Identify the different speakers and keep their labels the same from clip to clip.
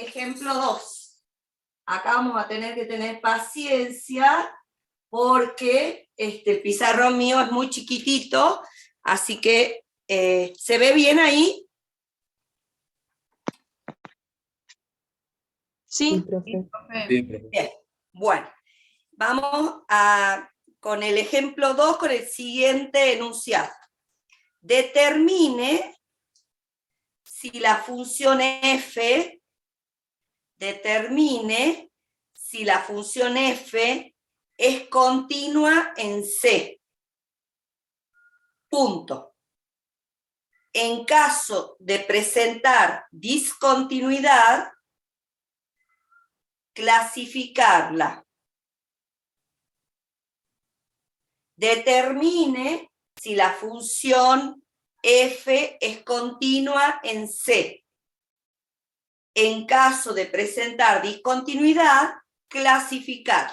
Speaker 1: ejemplo 2. Acá vamos a tener que tener paciencia porque el pizarrón mío es muy chiquitito, así que ¿se ve bien ahí?
Speaker 2: Sí.
Speaker 3: Sí.
Speaker 1: Bien, bueno, vamos con el ejemplo 2, con el siguiente enunciado. Determine si la función f es continua en C. Punto. En caso de presentar discontinuidad, clasificarla. Determine si la función f es continua en C. En caso de presentar discontinuidad, clasificar.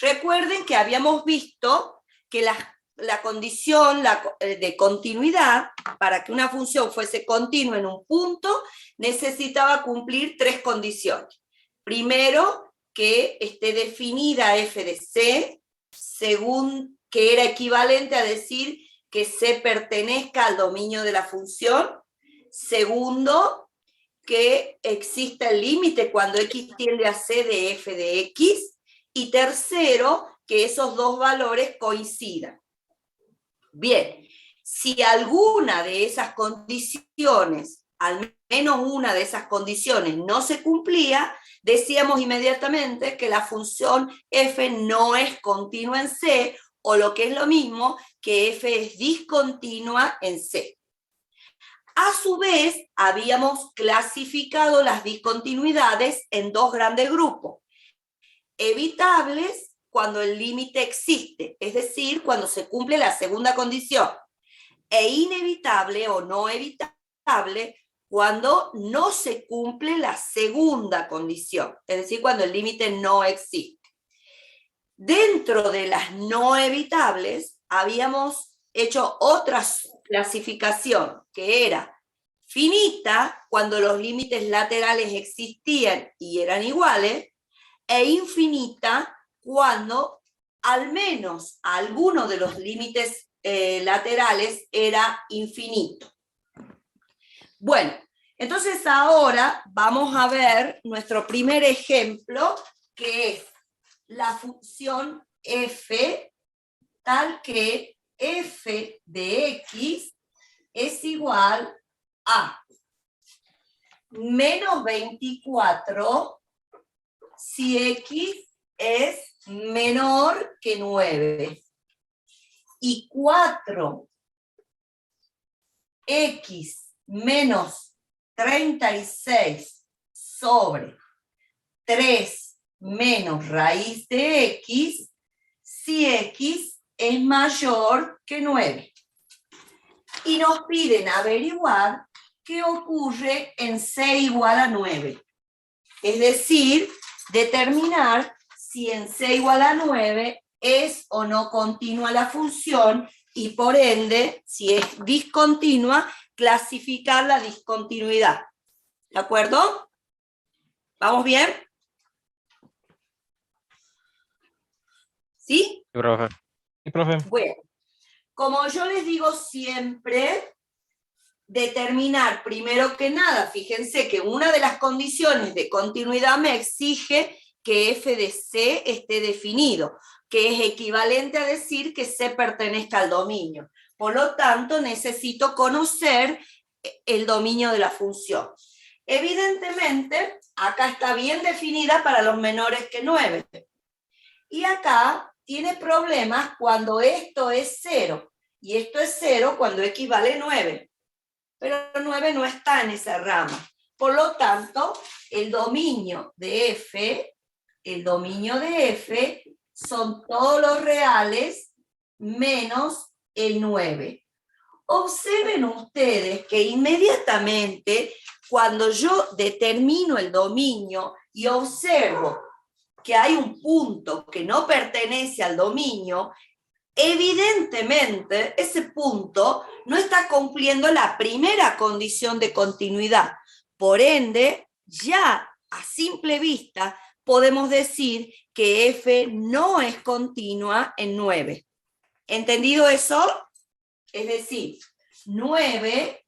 Speaker 1: Recuerden que habíamos visto que la condición de continuidad, para que una función fuese continua en un punto, necesitaba cumplir 3 condiciones. Primero, que esté definida f de C, según que era equivalente a decir que C pertenezca al dominio de la función. Segundo, que exista el límite cuando x tiende a C de f de x. Y tercero, que esos dos valores coincidan. Bien, si alguna de esas condiciones, al menos una de esas condiciones no se cumplía, decíamos inmediatamente que la función f no es continua en C, o lo que es lo mismo, que f es discontinua en C. A su vez, habíamos clasificado las discontinuidades en 2 grandes grupos. Evitables cuando el límite existe, es decir, cuando se cumple la segunda condición, e inevitable o no evitable cuando no se cumple la segunda condición, es decir, cuando el límite no existe. Dentro de las no evitables habíamos hecho otra clasificación, que era finita cuando los límites laterales existían y eran iguales, e infinita cuando al menos alguno de los límites laterales era infinito. Bueno, entonces ahora vamos a ver nuestro primer ejemplo, que es la función f, tal que f de x es igual a menos 24 si x es menor que 9, y 4x menos 36 sobre 3 menos raíz de x, si x es mayor que 9. Y nos piden averiguar qué ocurre en C igual a 9. Es decir, determinar si en C igual a 9 es o no continua la función, y por ende, si es discontinua, clasificar la discontinuidad. ¿De acuerdo? ¿Vamos bien? ¿Sí?
Speaker 3: Sí, profe. Sí, profe.
Speaker 1: Bueno, como yo les digo siempre, determinar primero que nada, fíjense que una de las condiciones de continuidad me exige que f de C esté definido, que es equivalente a decir que C pertenezca al dominio. Por lo tanto, necesito conocer el dominio de la función. Evidentemente, acá está bien definida para los menores que 9. Y acá tiene problemas cuando esto es 0, y esto es 0 cuando x vale 9. Pero 9 no está en esa rama. Por lo tanto, el dominio de f son todos los reales menos el 9. Observen ustedes que inmediatamente cuando yo determino el dominio y observo que hay un punto que no pertenece al dominio, evidentemente ese punto no está cumpliendo la primera condición de continuidad. Por ende, ya a simple vista podemos decir que f no es continua en 9. ¿Entendido eso? Es decir, 9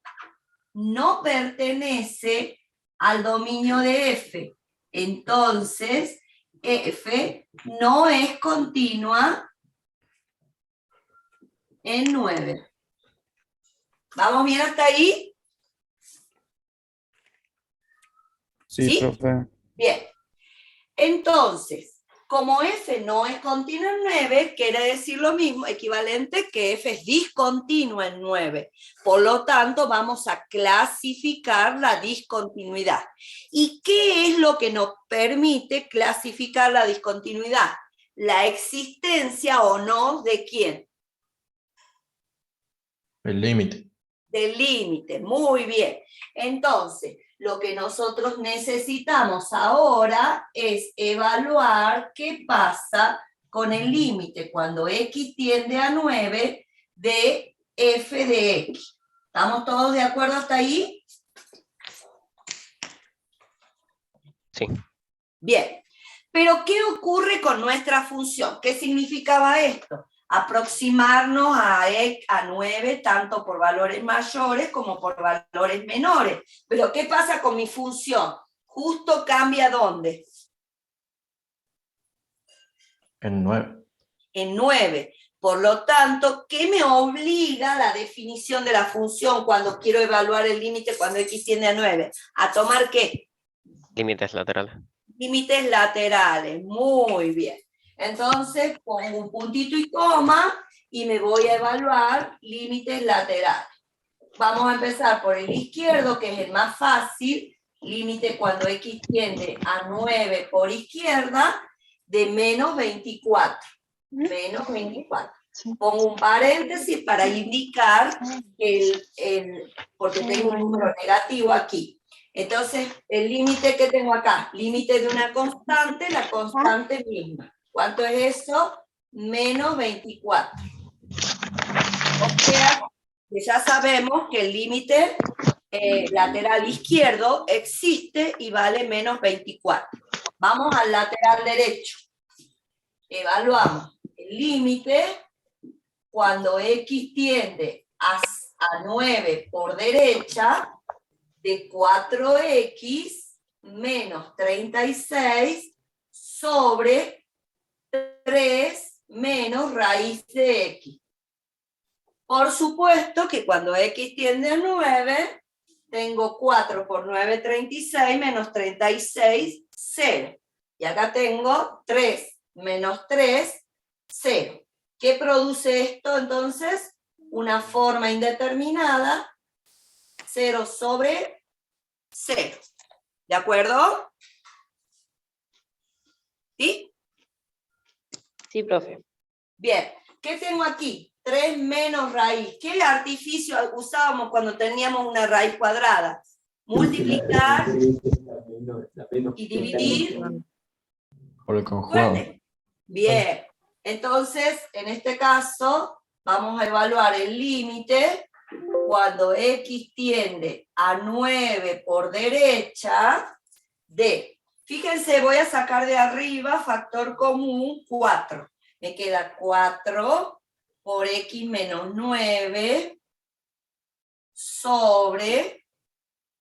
Speaker 1: no pertenece al dominio de f. Entonces, f no es continua en 9. ¿Vamos bien hasta ahí?
Speaker 3: Sí, profe.
Speaker 1: Bien. Entonces, como f no es continua en 9, quiere decir lo mismo, equivalente que f es discontinua en 9. Por lo tanto, vamos a clasificar la discontinuidad. ¿Y qué es lo que nos permite clasificar la discontinuidad? La existencia o no de ¿quién?
Speaker 3: El límite.
Speaker 1: Del límite, muy bien. Entonces, lo que nosotros necesitamos ahora es evaluar qué pasa con el límite cuando x tiende a 9 de f de x. ¿Estamos todos de acuerdo hasta ahí?
Speaker 2: Sí.
Speaker 1: Bien. Pero, ¿qué ocurre con nuestra función? ¿Qué significaba esto? Aproximarnos a 9 tanto por valores mayores como por valores menores. Pero ¿qué pasa con mi función? Justo cambia ¿dónde?
Speaker 3: En 9.
Speaker 1: En 9. Por lo tanto, ¿qué me obliga la definición de la función cuando quiero evaluar el límite cuando x tiende a 9? ¿A tomar qué?
Speaker 2: Límites laterales.
Speaker 1: Límites laterales, muy bien. Entonces pongo un puntito y coma y me voy a evaluar límites laterales. Vamos a empezar por el izquierdo, que es el más fácil. Límite cuando x tiende a 9 por izquierda de menos 24. Menos 24. Pongo un paréntesis para indicar porque tengo un número negativo aquí. Entonces, el límite que tengo acá, límite de una constante, la constante misma. ¿Cuánto es eso? Menos 24. O sea, que ya sabemos que el límite lateral izquierdo existe y vale menos 24. Vamos al lateral derecho. Evaluamos el límite cuando x tiende a 9 por derecha de 4x menos 36 sobre 3 menos raíz de x. Por supuesto que cuando x tiende a 9, tengo 4 por 9, 36, menos 36, 0. Y acá tengo 3 menos 3, 0. ¿Qué produce esto entonces? Una forma indeterminada, 0 sobre 0. ¿De acuerdo? ¿Sí?
Speaker 4: Sí, profe.
Speaker 1: Bien. ¿Qué tengo aquí? 3 menos raíz. ¿Qué artificio usábamos cuando teníamos una raíz cuadrada? Multiplicar y dividir
Speaker 3: Por el conjugado.
Speaker 1: Bien. Entonces, en este caso, vamos a evaluar el límite cuando x tiende a 9 por derecha de, fíjense, voy a sacar de arriba factor común 4. Me queda 4 por x menos 9 sobre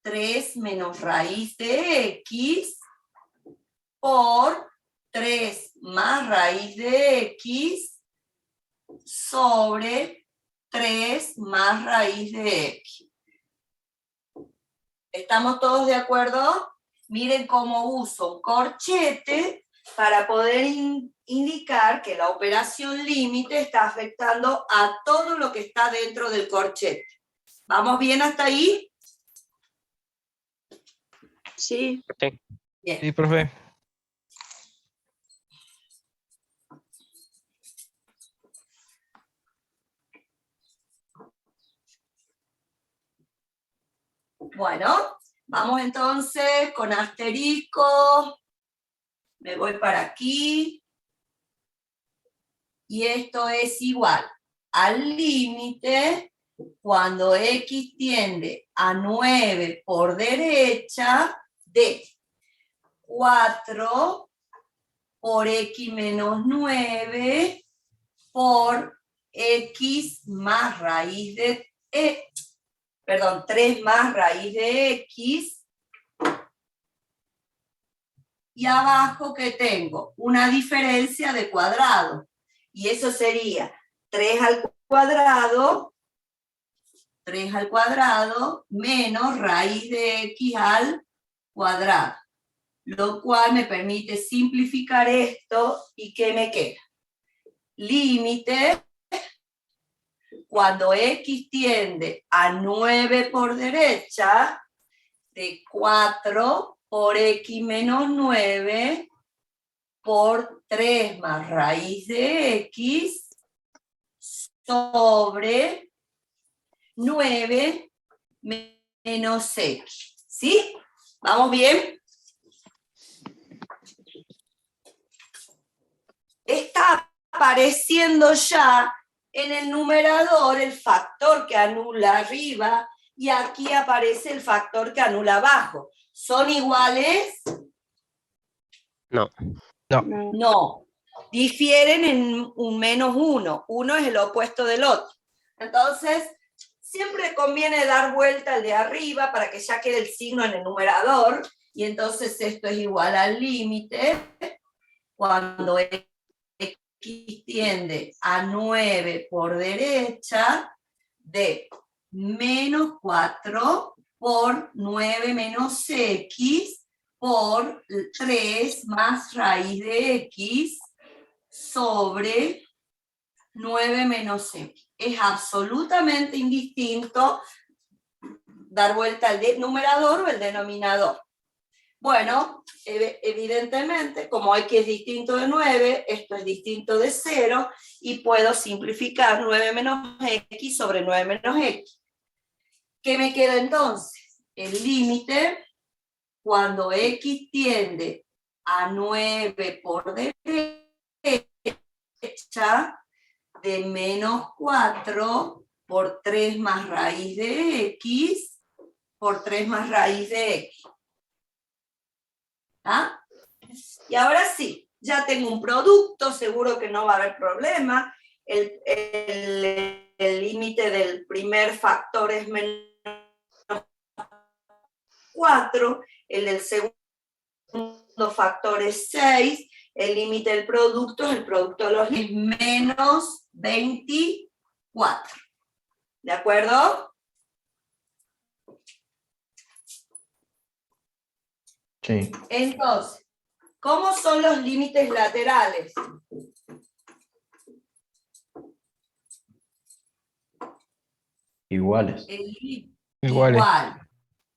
Speaker 1: 3 menos raíz de x por 3 más raíz de x sobre 3 más raíz de x. ¿Estamos todos de acuerdo? Miren cómo uso un corchete para poder indicar que la operación límite está afectando a todo lo que está dentro del corchete. ¿Vamos bien hasta ahí?
Speaker 4: Sí.
Speaker 2: Sí.
Speaker 1: Bien.
Speaker 3: Sí, profe.
Speaker 1: Bueno, vamos entonces con asterisco. Me voy para aquí. Y esto es igual al límite cuando x tiende a 9 por derecha de 4 por x menos 9 por x más raíz de 3 más raíz de x. Y abajo, ¿qué tengo? Una diferencia de cuadrado. Y eso sería 3 al cuadrado menos raíz de x al cuadrado. Lo cual me permite simplificar esto y ¿qué me queda? Límite, cuando x tiende a 9 por derecha, de 4 por x menos 9 por 3 más raíz de x sobre 9 menos x. ¿Sí? ¿Vamos bien? Está apareciendo ya en el numerador el factor que anula arriba y aquí aparece el factor que anula abajo. ¿Son iguales?
Speaker 2: No.
Speaker 1: No. Difieren en un menos uno. Uno es el opuesto del otro. Entonces, siempre conviene dar vuelta al de arriba para que ya quede el signo en el numerador. Y entonces esto es igual al límite cuando x tiende a 9 por derecha de menos 4 por 9 menos x por 3 más raíz de x sobre 9 menos x. Es absolutamente indistinto dar vuelta al numerador o el denominador. Bueno, evidentemente, como x es distinto de 9, esto es distinto de 0, y puedo simplificar 9 menos x sobre 9 menos x. ¿Qué me queda entonces? El límite, cuando x tiende a 9 por derecha, de menos 4 por 3 más raíz de x por 3 más raíz de x. ¿Ah? Y ahora sí, ya tengo un producto, seguro que no va a haber problema. El límite del primer factor es menos 4, el del segundo factor es 6, el límite del producto es el producto de los es menos 24. ¿De acuerdo?
Speaker 3: Sí.
Speaker 1: Entonces, ¿cómo son los límites laterales?
Speaker 3: Iguales.
Speaker 1: Igual.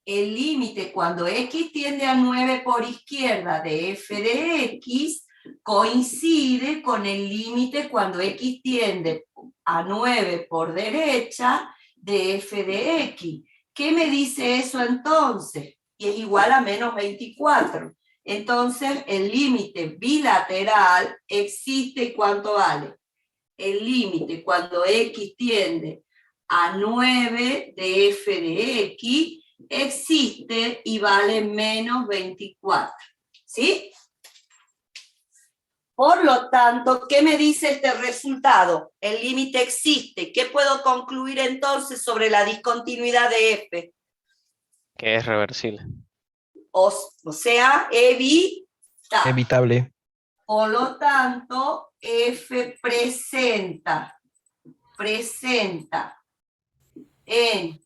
Speaker 1: El límite cuando x tiende a 9 por izquierda de f de x coincide con el límite cuando x tiende a 9 por derecha de f de x. ¿Qué me dice eso entonces? Y es igual a menos 24. Entonces el límite bilateral existe. ¿Y cuánto vale? El límite cuando x tiende a 9 de f de x existe y vale menos 24. ¿Sí? Por lo tanto, ¿qué me dice este resultado? El límite existe. ¿Qué puedo concluir entonces sobre la discontinuidad de f?
Speaker 2: Que es reversible.
Speaker 1: O sea,
Speaker 5: Evitable.
Speaker 1: Por lo tanto, f presenta en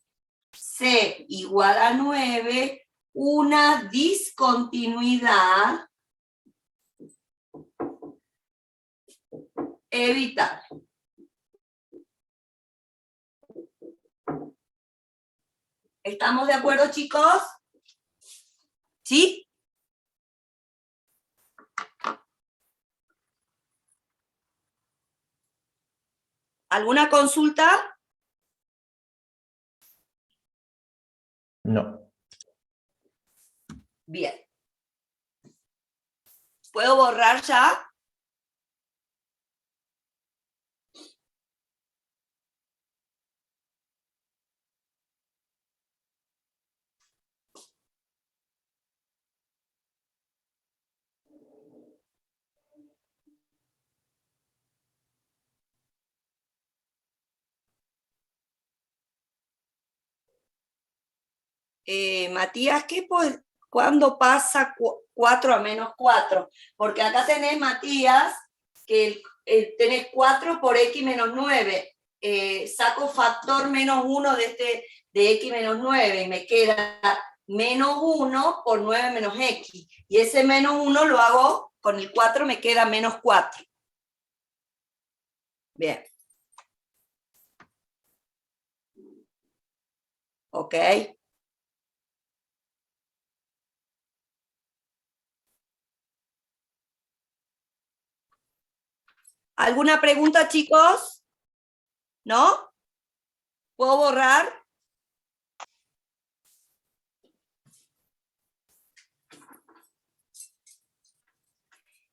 Speaker 1: C igual a 9 una discontinuidad evitable. ¿Estamos de acuerdo, chicos? ¿Sí? ¿Alguna consulta?
Speaker 3: No.
Speaker 1: Bien. ¿Puedo borrar ya? Matías, ¿cuándo pasa 4 a menos 4? Porque acá tenés, Matías, que tenés 4 por x menos 9. Saco factor menos 1 de x menos 9 y me queda menos 1 por 9 menos x. Y ese menos 1 lo hago con el 4, me queda menos 4. Bien. ¿Ok? ¿Alguna pregunta, chicos? ¿No? ¿Puedo borrar?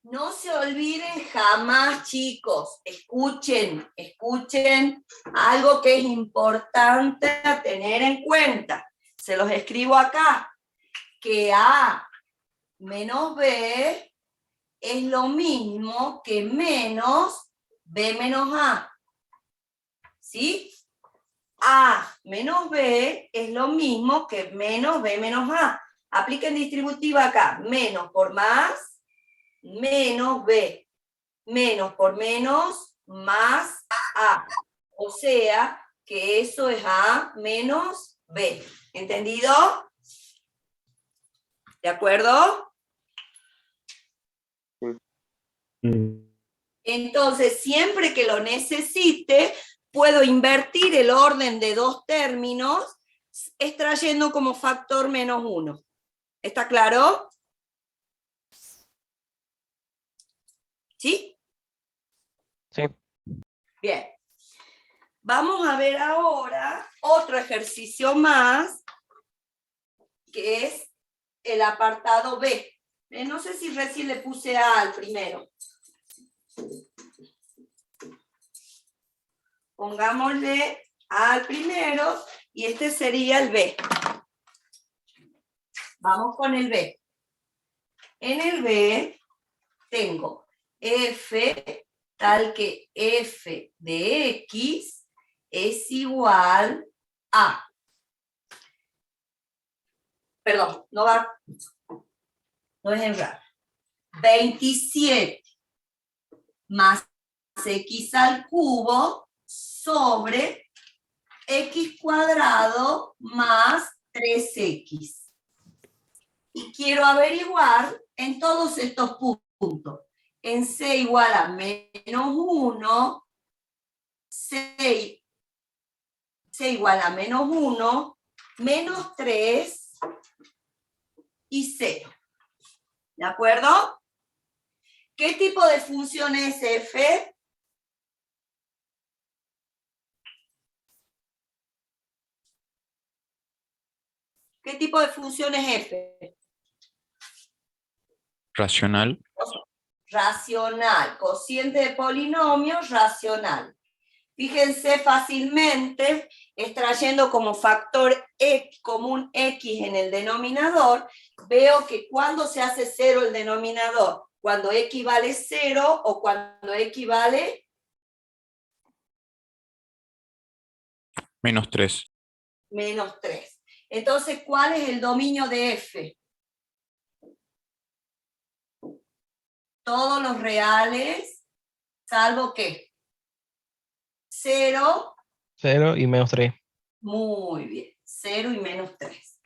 Speaker 1: No se olviden jamás, chicos, escuchen algo que es importante a tener en cuenta. Se los escribo acá, que A menos B es lo mismo que menos B menos A. ¿Sí? A menos B es lo mismo que menos B menos A. Apliquen distributiva acá, menos por más, menos B, menos por menos, más A. O sea, que eso es A menos B. ¿Entendido? ¿De acuerdo? Entonces, siempre que lo necesite, puedo invertir el orden de dos términos extrayendo como factor menos 1. ¿Está claro? ¿Sí?
Speaker 2: Sí.
Speaker 1: Bien. Vamos a ver ahora otro ejercicio más, que es el apartado B. No sé si recién le puse A al primero. Pongámosle A al primero y este sería el B. Vamos con el B. En el B tengo f tal que f de x es igual a... Perdón, no es en realidad. 27 más x al cubo sobre x cuadrado más 3x. Y quiero averiguar en todos estos puntos. En c igual a menos 1, c igual a menos 1, menos 3 y 0. ¿De acuerdo? ¿Qué tipo de función es f? ¿Qué tipo de función es f?
Speaker 5: Racional.
Speaker 1: Racional. Cociente de polinomio racional. Fíjense fácilmente, extrayendo como factor común x en el denominador, veo que cuando se hace 0 el denominador, cuando x vale 0 o cuando x vale
Speaker 5: menos 3.
Speaker 1: Menos 3. Entonces, ¿cuál es el dominio de f? Todos los reales, salvo que 0.
Speaker 2: 0 y menos 3.
Speaker 1: Muy bien. 0 y menos 3.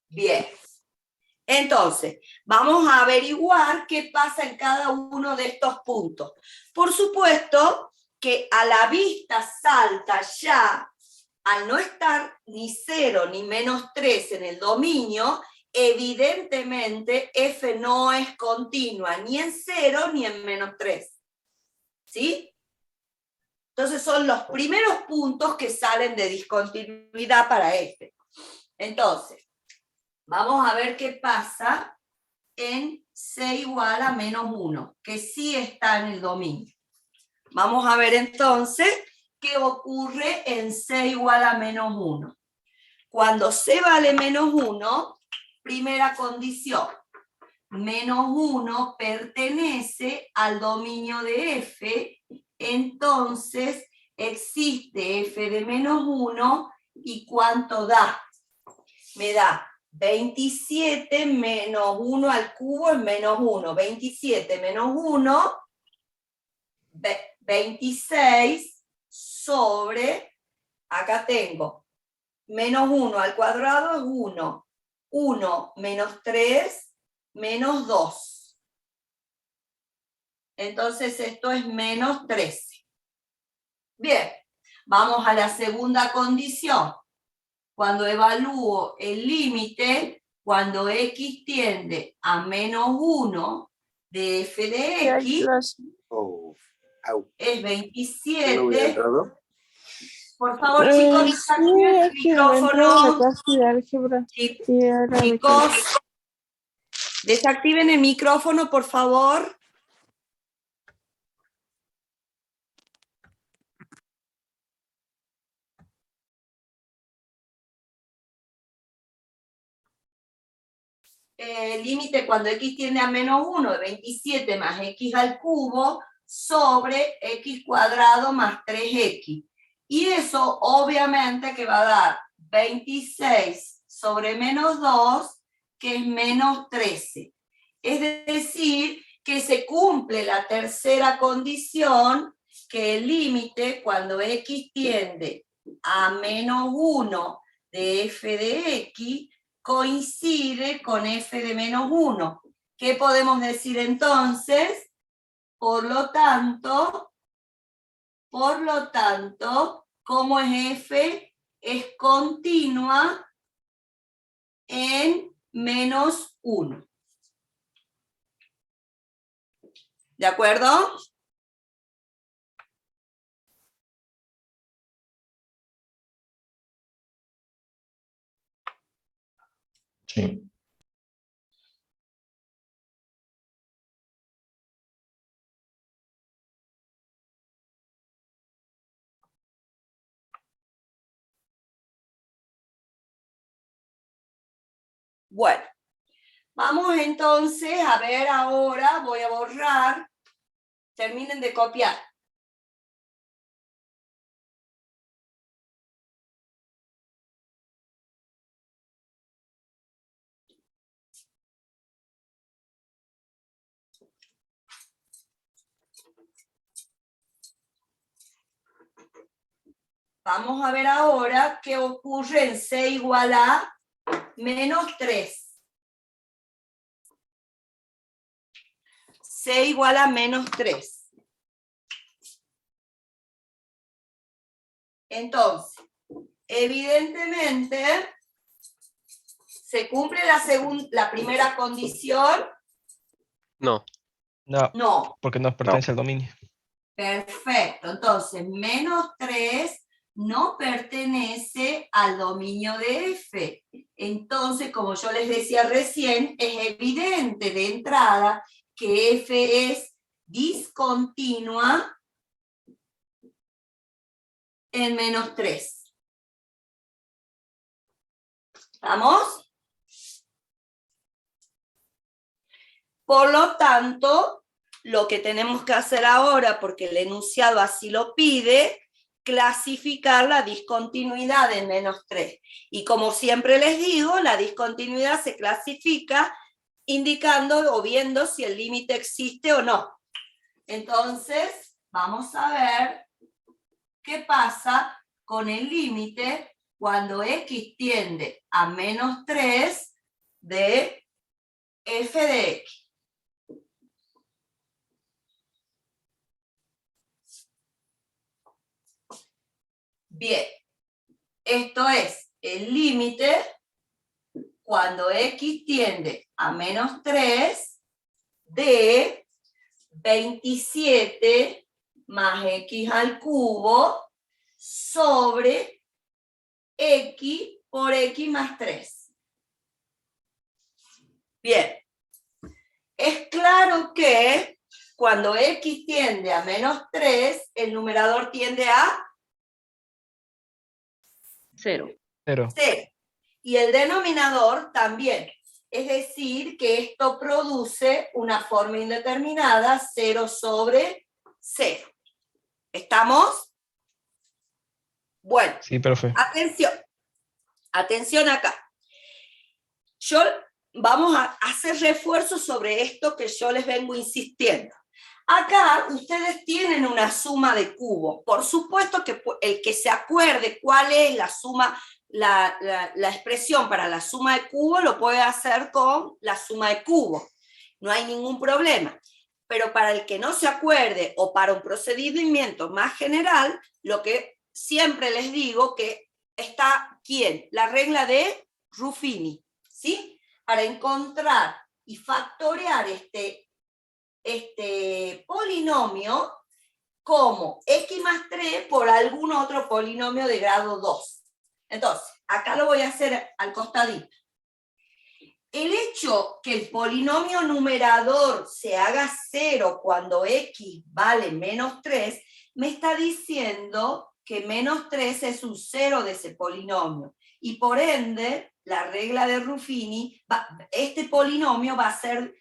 Speaker 1: Bien. Entonces, vamos a averiguar qué pasa en cada uno de estos puntos. Por supuesto que a la vista salta ya, al no estar ni 0 ni menos 3 en el dominio, evidentemente f no es continua ni en 0 ni en menos 3. ¿Sí? Entonces son los primeros puntos que salen de discontinuidad para f. Entonces, vamos a ver qué pasa en c igual a menos 1, que sí está en el dominio. Vamos a ver entonces qué ocurre en c igual a menos 1. Cuando c vale menos 1, primera condición, menos 1 pertenece al dominio de f, entonces existe f de menos 1, ¿y cuánto da? me da 27 menos 1 al cubo es menos 1. 27 menos 1, 26 sobre, acá tengo, menos 1 al cuadrado es 1. 1 menos 3 menos 2. Entonces esto es menos 13. Bien, vamos a la segunda condición. Cuando evalúo el límite, cuando x tiende a menos 1 de f de x, es 27. Por favor, chicos, desactiven el micrófono. Chicos, desactiven el micrófono, por favor. Límite cuando x tiende a menos 1 de 27 más x al cubo sobre x cuadrado más 3x. Y eso obviamente que va a dar 26 sobre menos 2, que es menos 13. Es decir, que se cumple la tercera condición, que el límite cuando x tiende a menos 1 de f de x coincide con f de menos 1. ¿Qué podemos decir entonces? Por lo tanto, ¿cómo es f? Es continua en menos 1. ¿De acuerdo?
Speaker 3: Sí.
Speaker 1: Bueno, vamos entonces a ver ahora, voy a borrar, terminen de copiar. Vamos a ver ahora qué ocurre en c igual a menos 3. C igual a menos 3. Entonces, evidentemente, ¿se cumple la primera condición?
Speaker 2: No,
Speaker 1: No.
Speaker 2: porque no pertenece al dominio.
Speaker 1: Perfecto. Entonces, menos 3 no pertenece al dominio de f. Entonces, como yo les decía recién, es evidente de entrada que f es discontinua en menos 3. ¿Estamos? Por lo tanto, lo que tenemos que hacer ahora, porque el enunciado así lo pide, clasificar la discontinuidad en menos 3. Y como siempre les digo, la discontinuidad se clasifica indicando o viendo si el límite existe o no. Entonces, vamos a ver qué pasa con el límite cuando x tiende a menos 3 de f de x. Bien, esto es el límite cuando x tiende a menos 3 de 27 más x al cubo sobre x por x más 3. Bien, es claro que cuando x tiende a menos 3, el numerador tiende a
Speaker 4: 0.
Speaker 2: 0.
Speaker 1: 0. Y el denominador también. Es decir, que esto produce una forma indeterminada, 0 sobre 0. ¿Estamos? Bueno,
Speaker 2: Sí, profe.
Speaker 1: atención. Atención acá. Vamos a hacer refuerzo sobre esto que yo les vengo insistiendo. Acá ustedes tienen una suma de cubos. Por supuesto que el que se acuerde cuál es la suma, la expresión para la suma de cubos lo puede hacer con la suma de cubos. No hay ningún problema. Pero para el que no se acuerde o para un procedimiento más general, lo que siempre les digo que está, ¿quién? La regla de Ruffini, ¿sí? Para encontrar y factorear este polinomio como x más 3 por algún otro polinomio de grado 2. Entonces, acá lo voy a hacer al costadito. El hecho que el polinomio numerador se haga 0 cuando x vale menos 3, me está diciendo que menos 3 es un 0 de ese polinomio. Y por ende, la regla de Ruffini, este polinomio va a ser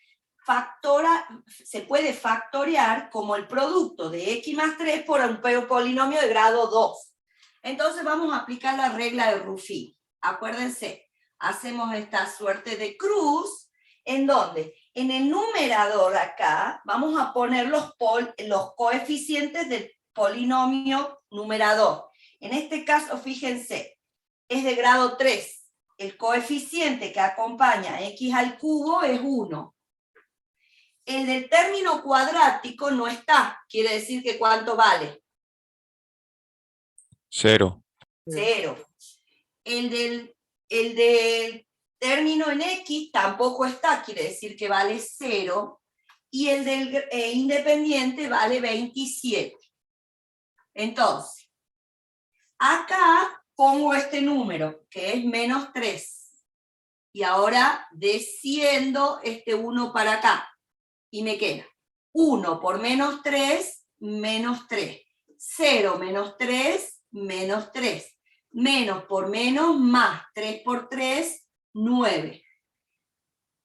Speaker 1: se puede factorear como el producto de x más 3 por un polinomio de grado 2. Entonces vamos a aplicar la regla de Ruffini. Acuérdense, hacemos esta suerte de cruz, en donde en el numerador acá vamos a poner los coeficientes del polinomio numerador. En este caso, fíjense, es de grado 3. El coeficiente que acompaña a x al cubo es 1. El del término cuadrático no está. Quiere decir que ¿cuánto vale?
Speaker 5: 0.
Speaker 1: 0. El del término en x tampoco está. Quiere decir que vale 0. Y el del independiente vale 27. Entonces, acá pongo este número, que es menos 3. Y ahora desciendo este 1 para acá. Y me queda 1 por menos 3, menos 3. 0 menos 3, menos 3. Menos por menos, más. 3 por 3, 9.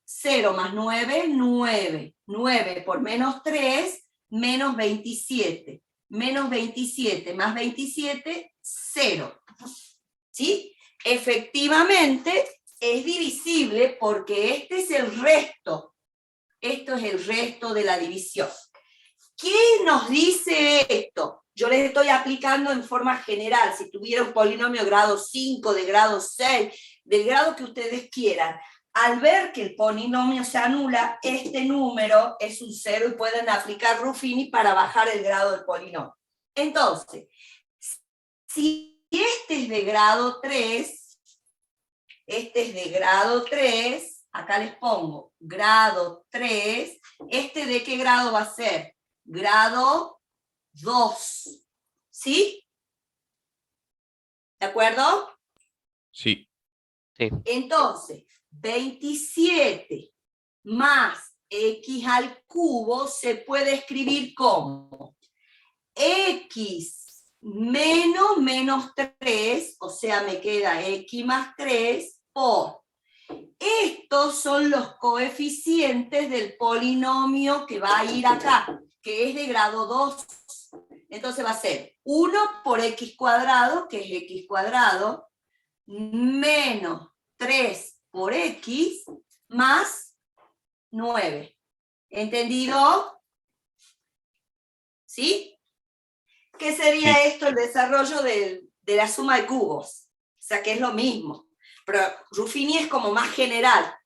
Speaker 1: 0 más 9, 9. 9 por menos 3, menos 27. Menos 27 más 27, 0. ¿Sí? Efectivamente es divisible porque este es el resto. Esto es el resto de la división. ¿Qué nos dice esto? Yo les estoy aplicando en forma general. Si tuviera un polinomio de grado 5, de grado 6, del grado que ustedes quieran, al ver que el polinomio se anula, este número es un 0 y pueden aplicar Ruffini para bajar el grado del polinomio. Entonces, si este es de grado 3, acá les pongo grado 3, ¿este de qué grado va a ser? Grado 2, ¿sí? ¿De acuerdo?
Speaker 5: Sí.
Speaker 1: Entonces, 27 más x al cubo se puede escribir como x menos 3, o sea, me queda x más 3 por... Estos son los coeficientes del polinomio que va a ir acá, que es de grado 2. Entonces va a ser 1 por x cuadrado, que es x cuadrado, menos 3 por x, más 9. ¿Entendido? ¿Sí? ¿Qué sería esto? El desarrollo de la suma de cubos. O sea, que es lo mismo. Pero Ruffini es como más general.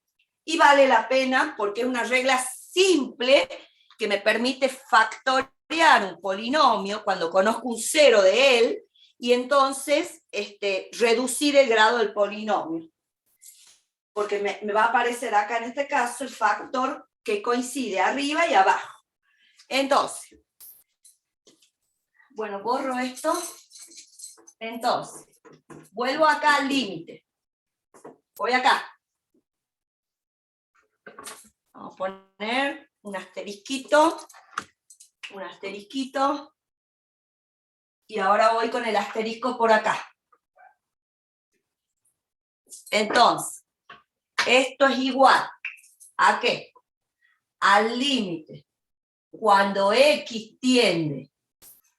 Speaker 1: Y vale la pena porque es una regla simple que me permite factorear un polinomio cuando conozco un 0 de él y entonces reducir el grado del polinomio. Porque me va a aparecer acá en este caso el factor que coincide arriba y abajo. Entonces, bueno, borro esto. Entonces, vuelvo acá al límite. Voy acá. Vamos a poner un asterisquito. Un asterisquito. Y ahora voy con el asterisco por acá. Entonces, esto es igual ¿a qué? Al límite. Cuando x tiende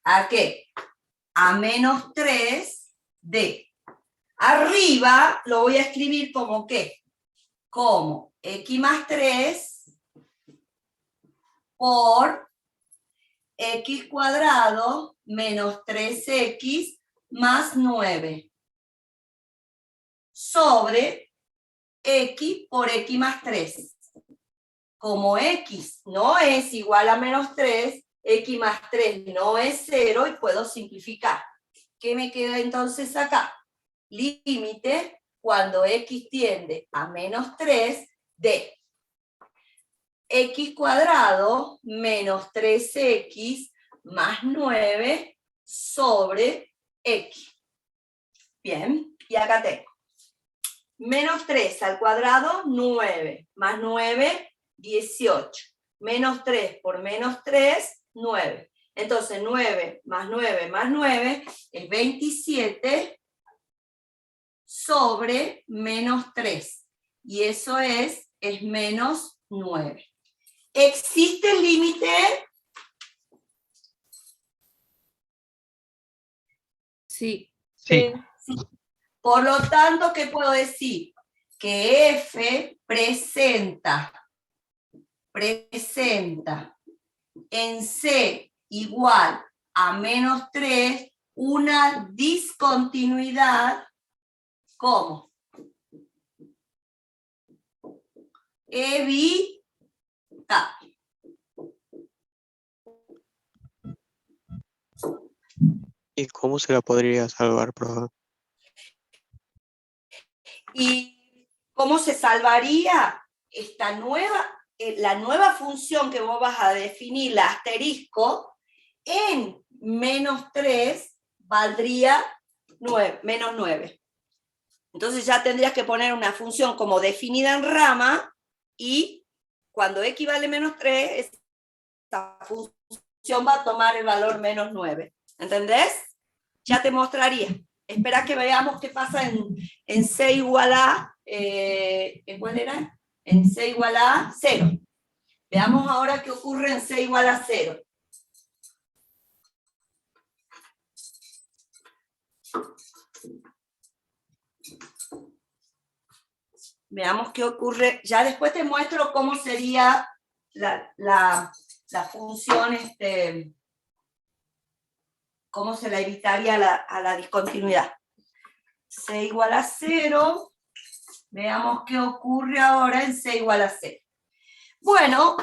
Speaker 1: ¿a qué? A menos 3 de. Arriba lo voy a escribir como ¿qué? como x más 3 por x cuadrado menos 3x más 9 sobre x por x más 3. Como x no es igual a menos 3, x más 3 no es 0 y puedo simplificar. ¿Qué me queda entonces acá? Límite cuando x tiende a menos 3 de x cuadrado menos 3x más 9 sobre x. Bien, y acá tengo. Menos 3 al cuadrado, 9. Más 9, 18. Menos 3 por menos 3, 9. Entonces 9 más 9 más 9 es 27 sobre menos 3. Y eso es menos 9. ¿Existe el límite?
Speaker 4: Sí.
Speaker 2: Sí.
Speaker 1: Sí. Por lo tanto, ¿qué puedo decir? Que F presenta en C igual a menos 3 una discontinuidad, ¿cómo? Evitable.
Speaker 6: ¿Y cómo se la podría salvar, profe?
Speaker 1: ¿Y cómo se salvaría esta la nueva función que vos vas a definir, la asterisco, en menos 3 valdría menos 9. Entonces ya tendrías que poner una función como definida en rama y cuando x vale menos 3, esta función va a tomar el valor menos 9. ¿Entendés? Ya te mostraría. Espera que veamos qué pasa en C igual a, ¿cuál era? En C igual a 0. Veamos ahora qué ocurre en C igual a 0. Veamos qué ocurre. Ya después te muestro cómo sería la función, cómo se la evitaría a la discontinuidad. C igual a 0. Veamos qué ocurre ahora en C igual a 0. Bueno,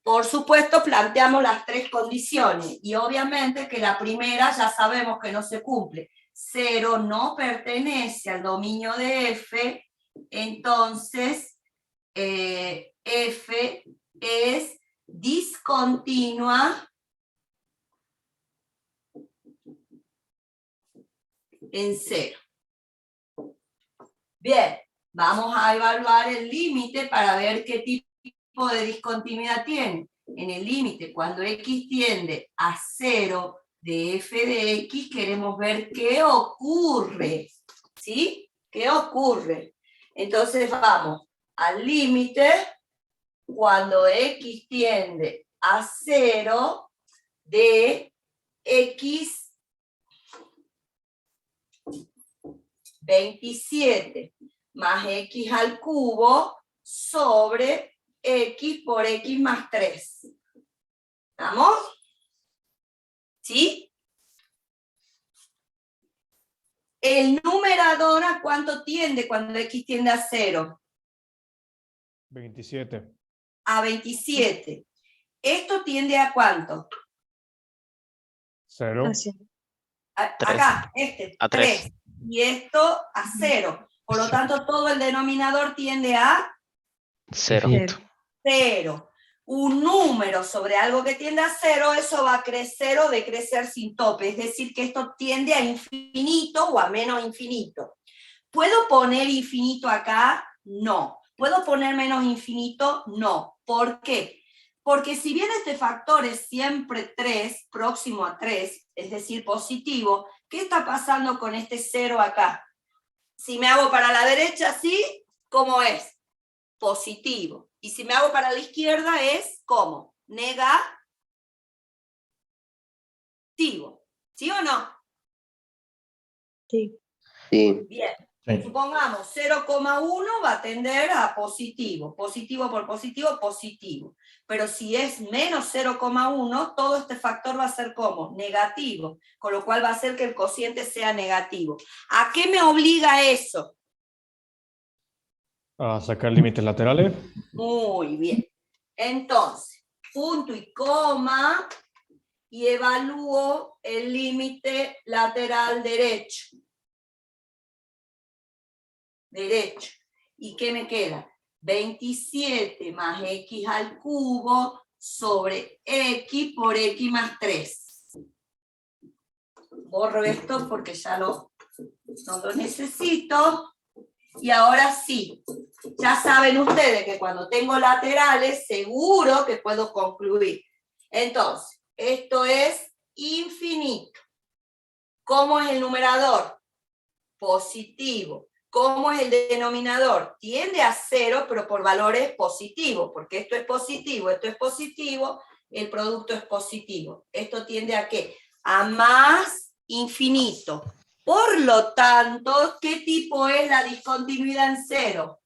Speaker 1: por supuesto planteamos las tres condiciones y obviamente que la primera ya sabemos que no se cumple. 0 no pertenece al dominio de F, entonces F es discontinua en 0. Bien, vamos a evaluar el límite para ver qué tipo de discontinuidad tiene. En el límite, cuando x tiende a 0 de f de x, queremos ver qué ocurre. ¿Sí? ¿Qué ocurre? Entonces vamos al límite cuando x tiende a 0 de x 27 más x al cubo sobre x por x más 3. ¿Estamos? ¿Sí? ¿El numerador a cuánto tiende cuando x tiende a 0?
Speaker 3: 27.
Speaker 1: A 27. ¿Esto tiende a cuánto?
Speaker 3: 0.
Speaker 4: Así.
Speaker 1: Acá,
Speaker 2: A
Speaker 1: 3.
Speaker 2: 3.
Speaker 1: Y esto a 0. Por lo tanto, todo el denominador tiende a
Speaker 2: 0.
Speaker 4: Cero.
Speaker 1: 0. Un número sobre algo que tiende a 0, eso va a crecer o decrecer sin tope. Es decir, que esto tiende a infinito o a menos infinito. ¿Puedo poner infinito acá? No. ¿Puedo poner menos infinito? No. ¿Por qué? Porque si bien este factor es siempre 3, próximo a 3, es decir, positivo, ¿qué está pasando con este 0 acá? Si me hago para la derecha, ¿sí? ¿Cómo es? Positivo. Y si me hago para la izquierda es ¿cómo? Negativo. ¿Sí o no?
Speaker 4: Sí.
Speaker 6: Sí.
Speaker 1: Bien.
Speaker 3: Sí.
Speaker 1: Supongamos 0,1 va a tender a positivo, positivo por positivo, positivo. Pero si es menos 0,1, todo este factor va a ser como negativo, con lo cual va a hacer que el cociente sea negativo. ¿A qué me obliga eso?
Speaker 7: A sacar límites laterales.
Speaker 1: Muy bien. Entonces, punto y coma, y evalúo el límite lateral derecho. Derecho. ¿Y qué me queda? 27 más x al cubo sobre x por x más 3. Borro esto porque ya no lo necesito. Y ahora sí, ya saben ustedes que cuando tengo laterales, seguro que puedo concluir. Entonces, esto es infinito. ¿Cómo es el numerador? Positivo. ¿Cómo es el denominador? Tiende a 0, pero por valores positivos, porque esto es positivo, el producto es positivo. Esto tiende a ¿qué? A más infinito. Por lo tanto, ¿qué tipo es la discontinuidad en 0?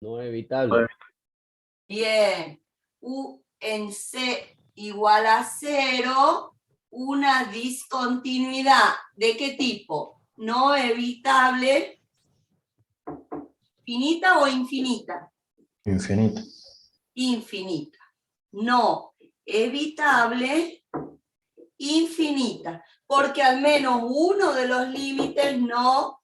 Speaker 8: No evitable.
Speaker 1: Bien. U en C igual a 0. Una discontinuidad. ¿De qué tipo? No evitable. ¿Finita o infinita?
Speaker 3: Infinito.
Speaker 1: Infinita. No evitable, infinita. Porque al menos uno de los límites no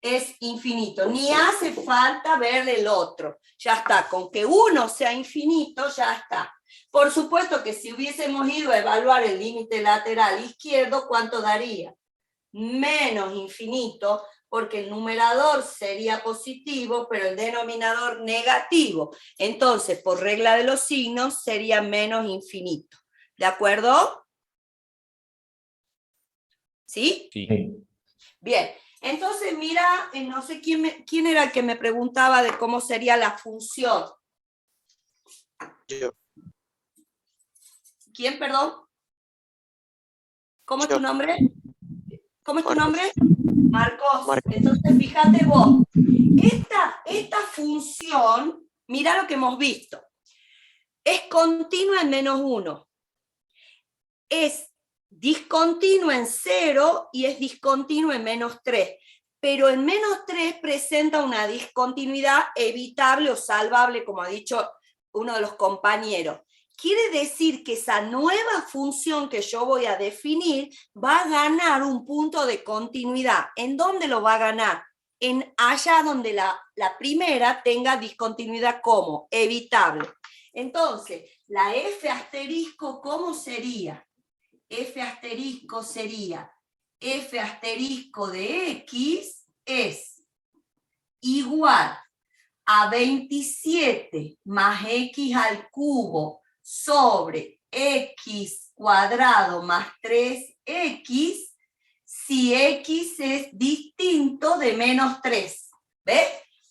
Speaker 1: es infinito. Ni hace falta ver el otro. Ya está. Con que uno sea infinito, ya está. Por supuesto que si hubiésemos ido a evaluar el límite lateral izquierdo, ¿cuánto daría? Menos infinito, porque el numerador sería positivo, pero el denominador negativo. Entonces, por regla de los signos, sería menos infinito. ¿De acuerdo? ¿Sí?
Speaker 5: Sí.
Speaker 1: Bien. Entonces, mira, no sé quién era el que me preguntaba de cómo sería la función.
Speaker 6: Yo.
Speaker 1: ¿Quién, perdón? ¿Cómo es
Speaker 6: Yo.
Speaker 1: tu nombre? ¿Cómo es tu
Speaker 6: Marcos.
Speaker 1: nombre? Marcos.
Speaker 6: Marcos.
Speaker 1: Entonces, fíjate vos. Esta función, mira lo que hemos visto. Es continua en menos 1. Es discontinua en 0 y es discontinua en menos 3. Pero en menos 3 presenta una discontinuidad evitable o salvable, como ha dicho uno de los compañeros. Quiere decir que esa nueva función que yo voy a definir va a ganar un punto de continuidad. ¿En dónde lo va a ganar? En allá donde la primera tenga discontinuidad como evitable. Entonces, la f asterisco, ¿cómo sería? F asterisco sería f asterisco de x es igual a 27 más x al cubo sobre x cuadrado más 3x si x es distinto de menos 3. ¿Ves?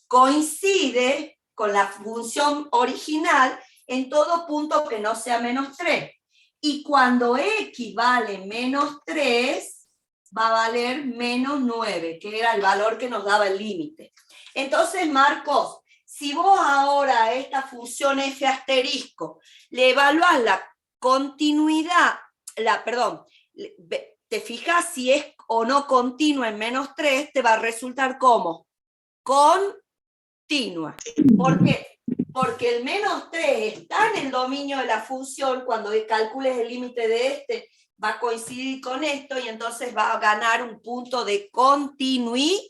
Speaker 1: Coincide con la función original en todo punto que no sea menos 3. Y cuando x vale menos 3, va a valer menos 9, que era el valor que nos daba el límite. Entonces, Marcos, si vos ahora a esta función f asterisco le evaluás la continuidad, te fijas si es o no continua en menos 3, te va a resultar como continua. ¿Por qué? Porque el menos 3 está en el dominio de la función, cuando calcules el límite de este, va a coincidir con esto y entonces va a ganar un punto de continuidad.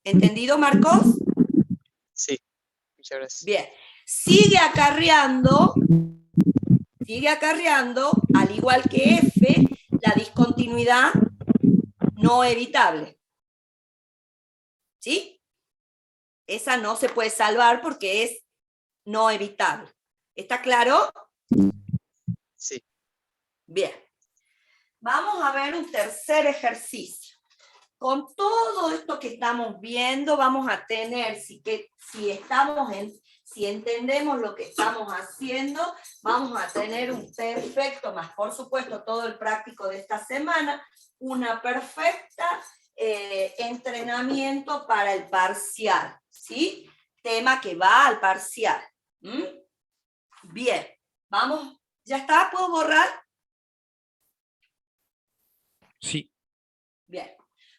Speaker 1: ¿Entendido, Marcos?
Speaker 6: Sí, muchas gracias.
Speaker 1: Bien. Sigue acarreando, al igual que F, la discontinuidad no evitable. ¿Sí? Esa no se puede salvar porque es no evitable. ¿Está claro?
Speaker 6: Sí.
Speaker 1: Bien. Vamos a ver un tercer ejercicio. Con todo esto que estamos viendo, vamos a tener, si estamos Si entendemos lo que estamos haciendo, vamos a tener un perfecto, más por supuesto todo el práctico de esta semana, una perfecta entrenamiento para el parcial, ¿sí? Tema que va al parcial. Bien, vamos, ¿ya está? ¿Puedo borrar?
Speaker 5: Sí.
Speaker 1: Bien.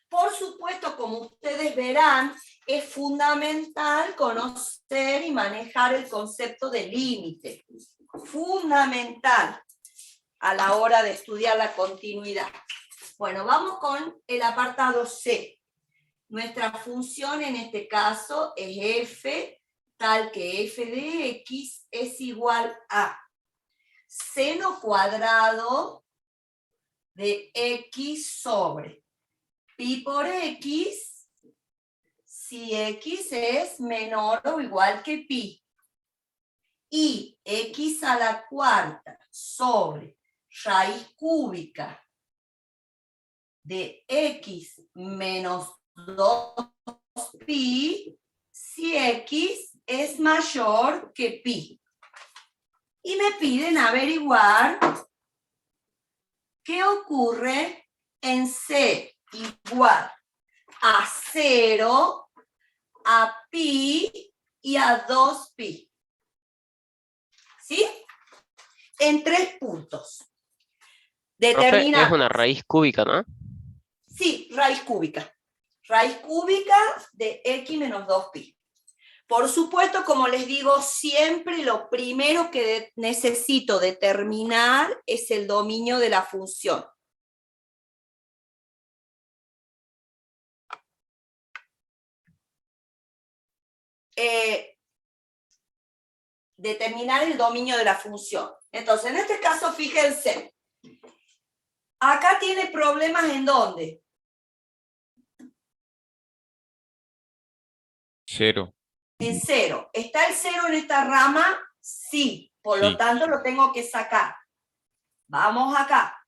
Speaker 1: Por supuesto, como ustedes verán, es fundamental conocer y manejar el concepto de límite. Fundamental a la hora de estudiar la continuidad. Bueno, vamos con el apartado C. Nuestra función en este caso es f, tal que f de x es igual a seno cuadrado de x sobre pi por x, si x es menor o igual que pi, y x a la cuarta sobre raíz cúbica de x menos 2pi, si x es mayor que pi. Y me piden averiguar qué ocurre en C igual a 0, a pi y a 2pi. ¿Sí? En 3 puntos.
Speaker 2: Profe,
Speaker 1: Determinar.
Speaker 2: es una raíz cúbica, ¿no?
Speaker 1: Sí, raíz cúbica. Raíz cúbica de x menos 2pi. Por supuesto, como les digo, siempre lo primero que necesito determinar es el dominio de la función. Determinar el dominio de la función. Entonces, en este caso, fíjense, acá tiene problemas ¿en dónde?
Speaker 5: 0.
Speaker 1: En 0. ¿Está el 0 en esta rama? Sí. Por lo tanto, lo tengo que sacar. Vamos acá.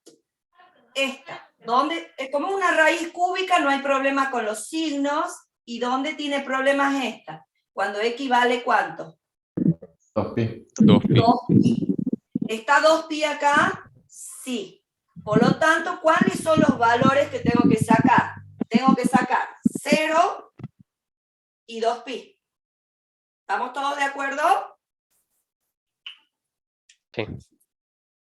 Speaker 1: Esta. ¿Dónde? Como una raíz cúbica, no hay problema con los signos. ¿Y dónde tiene problemas esta? Cuando x vale ¿cuánto?
Speaker 3: 2pi.
Speaker 1: 2pi. ¿Está 2pi acá? Sí. Por lo tanto, ¿cuáles son los valores que tengo que sacar? Tengo que sacar 0 y 2pi. ¿Estamos todos de acuerdo?
Speaker 2: Sí.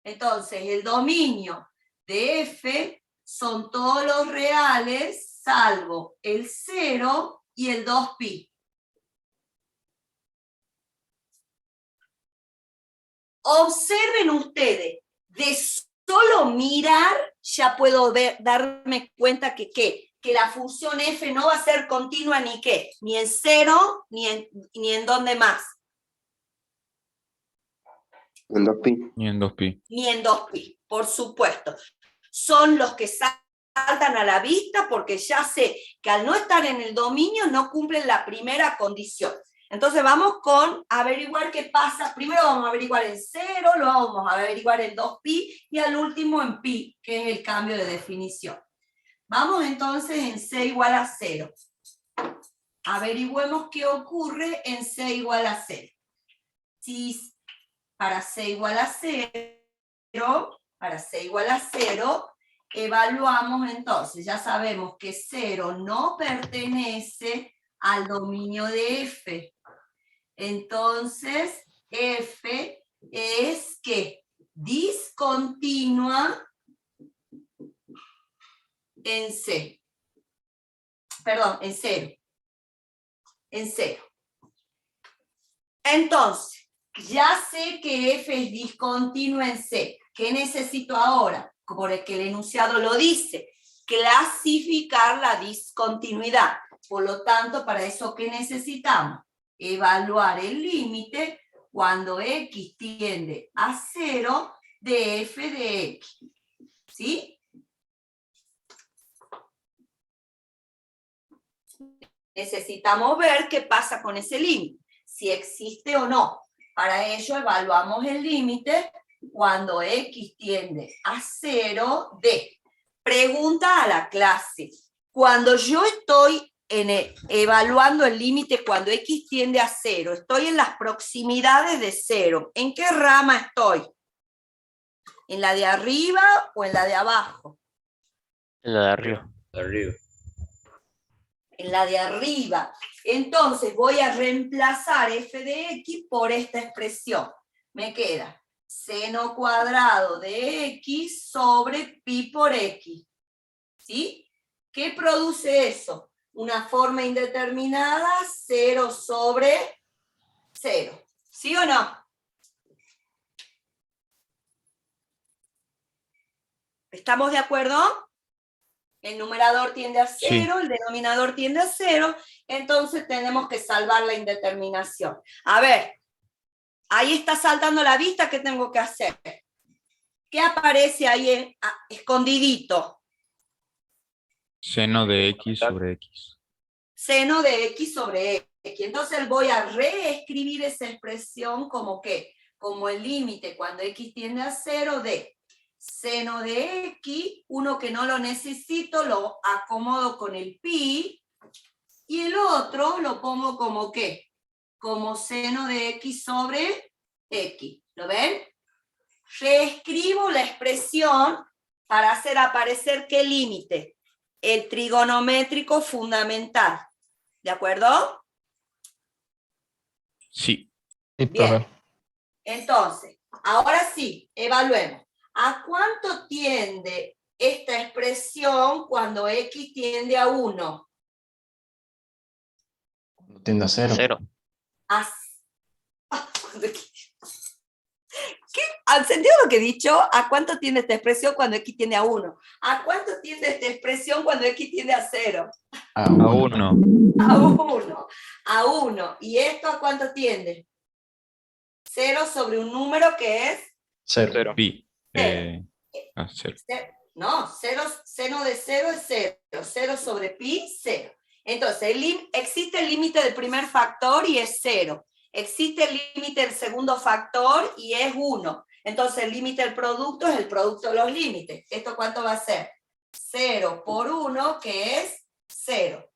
Speaker 1: Entonces, el dominio de f son todos los reales, salvo el 0 y el 2pi. Observen ustedes, de solo mirar ya puedo darme cuenta que la función f no va a ser continua ni qué, ni en 0 ni en dónde más.
Speaker 7: En 2pi.
Speaker 5: Y en 2pi.
Speaker 1: Ni en 2pi, por supuesto. Son los que saltan a la vista porque ya sé que al no estar en el dominio no cumplen la primera condición. Entonces vamos con averiguar qué pasa. Primero vamos a averiguar en 0, luego vamos a averiguar en 2pi y al último en pi, que es el cambio de definición. Vamos entonces en c igual a 0. Averigüemos qué ocurre en c igual a 0. Si para c igual a 0, evaluamos entonces, ya sabemos que 0 no pertenece al dominio de f. Entonces, f es que discontinua en C. Perdón, en 0. En 0. Entonces, ya sé que f es discontinua en C. ¿Qué necesito ahora? Por el que el enunciado lo dice, clasificar la discontinuidad. Por lo tanto, para eso, ¿qué necesitamos? Evaluar el límite cuando x tiende a 0 de f de x. ¿Sí? Necesitamos ver qué pasa con ese límite, si existe o no. Para ello evaluamos el límite cuando x tiende a 0 de. Pregunta a la clase. Cuando yo estoy evaluando el límite cuando x tiende a 0. Estoy en las proximidades de 0. ¿En qué rama estoy? ¿En la de arriba o en la de abajo?
Speaker 2: En la de arriba.
Speaker 8: Arriba.
Speaker 1: En la de arriba. Entonces voy a reemplazar f de x por esta expresión. Me queda seno cuadrado de x sobre pi por x. ¿Sí? ¿Qué produce eso? Una forma indeterminada, 0 sobre 0. ¿Sí o no? ¿Estamos de acuerdo? El numerador tiende a 0, el denominador tiende a 0, entonces tenemos que salvar la indeterminación. A ver, ahí está saltando la vista, ¿qué tengo que hacer? ¿Qué aparece ahí escondidito?
Speaker 5: Seno de x sobre x.
Speaker 1: Seno de x sobre x. Entonces voy a reescribir esa expresión como ¿qué? Como el límite cuando x tiende a 0 de seno de x, uno que no lo necesito lo acomodo con el pi, y el otro lo pongo como ¿qué? Como seno de x sobre x. ¿Lo ven? Reescribo la expresión para hacer aparecer ¿qué límite? El trigonométrico fundamental. ¿De acuerdo?
Speaker 5: Sí.
Speaker 3: Sí,
Speaker 1: Bien.
Speaker 3: profe.
Speaker 1: Entonces, ahora sí, evaluemos. ¿A cuánto tiende esta expresión cuando x tiende a 1?
Speaker 3: Tiende a 0.
Speaker 2: 0.
Speaker 1: ¿Qué? ¿Han sentido lo que he dicho? ¿A cuánto tiende esta expresión cuando x tiende a 1? ¿A cuánto tiende esta expresión cuando x tiende a 0?
Speaker 3: A
Speaker 5: A
Speaker 3: 1.
Speaker 5: 1.
Speaker 1: A 1. A 1. ¿Y esto a cuánto tiende? 0 sobre un número que es
Speaker 3: 0.
Speaker 5: Pi.
Speaker 1: Cero.
Speaker 5: A 0.
Speaker 1: No, seno de 0 es 0. 0 sobre pi, 0. Entonces, existe el límite del primer factor y es 0. Existe el límite del segundo factor y es 1. Entonces, el límite del producto es el producto de los límites. ¿Esto cuánto va a ser? 0 por 1, que es 0.